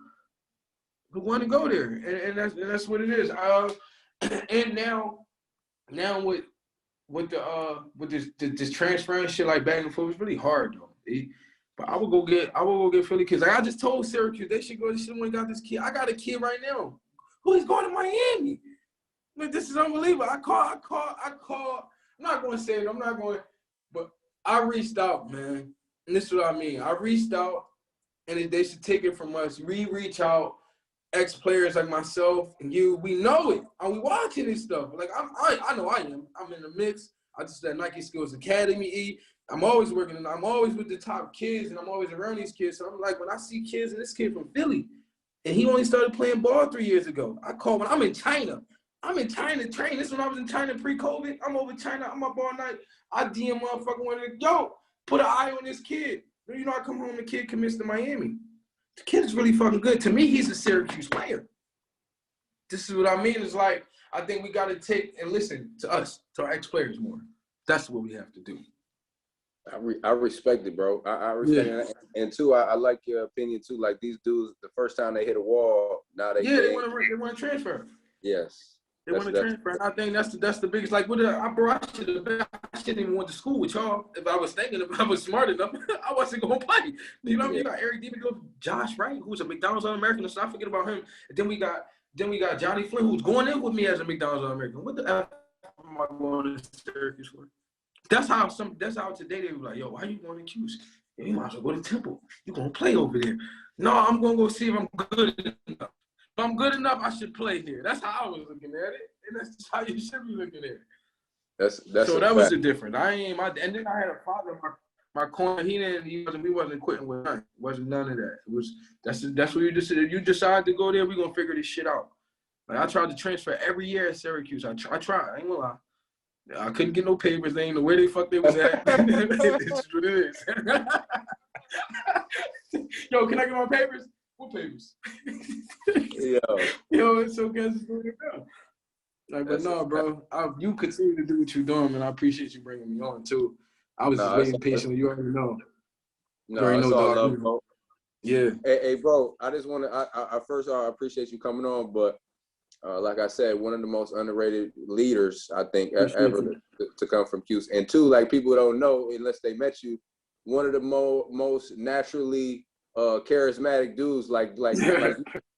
S2: who want to go there, and that's what it is. And now with this transferring shit like back and forth, it's really hard though. But I will go get Philly kids. Like I just told Syracuse they should go. They should have got this kid. I got a kid right now who is going to Miami. Like, this is unbelievable. I call. I'm not going to say it. I'm not going. But I reached out, man. And this is what I mean. I reached out, and they should take it from us. We reach out. Ex-players like myself and you, we know it. And we watching this stuff. Like I know I am. I'm in the mix. I just at Nike Skills Academy. I'm always working and I'm always with the top kids and I'm always around these kids. So I'm like, when I see kids and this kid from Philly, and he only started playing ball 3 years ago. I call when I'm in China. I'm in China training. This is when I was in China pre-COVID. I'm over China. I'm up all night. I DM motherfucker one of the, yo, put an eye on this kid. You know, I come home, the kid commits to Miami. The kid is really fucking good. To me, he's a Syracuse player. This is what I mean. It's like, I think we got to take and listen to us, to our ex-players more. That's what we have to do.
S1: I respect it, bro. I respect it. And two, I like your opinion too. Like these dudes, the first time they hit a wall, now they
S2: want to transfer.
S1: Yes.
S2: They want to transfer. And I think that's the biggest. Like, I shouldn't even went to school with y'all. If I was smart enough, I wasn't gonna play. You know what I mean? You got Eric Devo, Josh Wright, who's a McDonald's All-American. Let's not forget about him. And then we got Johnny Flynn, who's going in with me as a McDonald's All-American. What the F am I going to Syracuse for? That's how today they were like, yo, why you going to Cuse? Yeah, you might as well go to Temple. You gonna play over there? No, I'm gonna go see if I'm good enough. If I'm good enough, I should play here. That's how I was looking at it, and that's just how you should be looking at it.
S1: That's
S2: so that was the difference. And then I had a father. My corner, we wasn't quitting with nothing. Wasn't none of that. It was that's what you just said. If you decide to go there, we gonna figure this shit out. Like I tried to transfer every year at Syracuse. I tried. I ain't gonna lie. I couldn't get no papers. They ain't know where the fuck they was at. It's what it is. Yo, can I get my papers? What papers? Yo, it's so good. Like, but no, bro. You continue to do what you're doing, man. I appreciate you bringing me on too. I was just waiting patiently. You already know.
S1: No, it's all love, bro.
S2: Yeah.
S1: Hey, bro. I just want to. I first of all, I appreciate you coming on, but like I said, one of the most underrated leaders I think ever to come from Cuse. And two, like people don't know unless they met you, one of the most naturally charismatic dudes. Like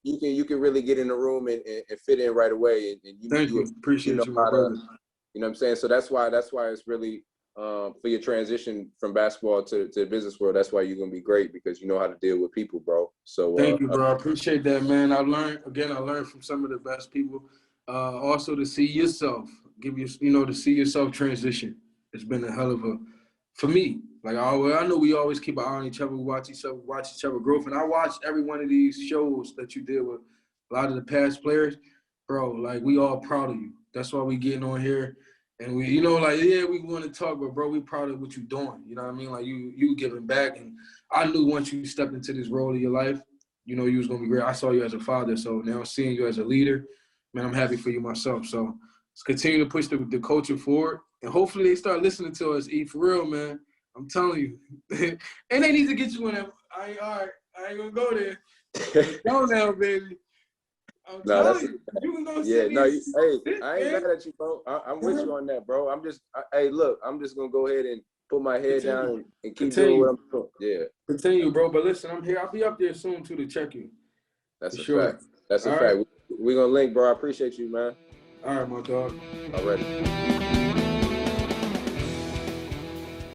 S1: you can really get in the room and fit in right away. And you appreciate you, my brother. You know what I'm saying? So that's why it's really for your transition from basketball to the business world. That's why you're gonna be great, because you know how to deal with people, bro. So
S2: thank you, bro. I appreciate that, man. I learned from some of the best people. Also to see yourself, to see yourself transition. It's been a hell of a, for me. Like I know we always keep an eye on each other, watch each other growth. And I watched every one of these shows that you did with a lot of the past players, bro. Like we all proud of you. That's why we getting on here. And we, we want to talk, but bro, we proud of what you're doing. You know what I mean? Like you giving back. And I knew once you stepped into this role of your life, you was going to be great. I saw you as a father. So now seeing you as a leader, man, I'm happy for you myself. So let's continue to push the culture forward. And hopefully they start listening to us, E, for real, man. I'm telling you. And they need to get you in there. I ain't going to go there. Go now, baby. I'm telling you. You can go
S1: hey, I ain't mad at you, bro. I'm with you on that, bro. I'm just going to go ahead and put my head down and keep doing what I'm doing. Yeah.
S2: Continue, bro. But listen, I'm here. I'll be up there soon, too, to check you.
S1: That's a fact. That's a fact. We're going to link, bro. I appreciate you, man.
S2: All right, my dog.
S1: Already.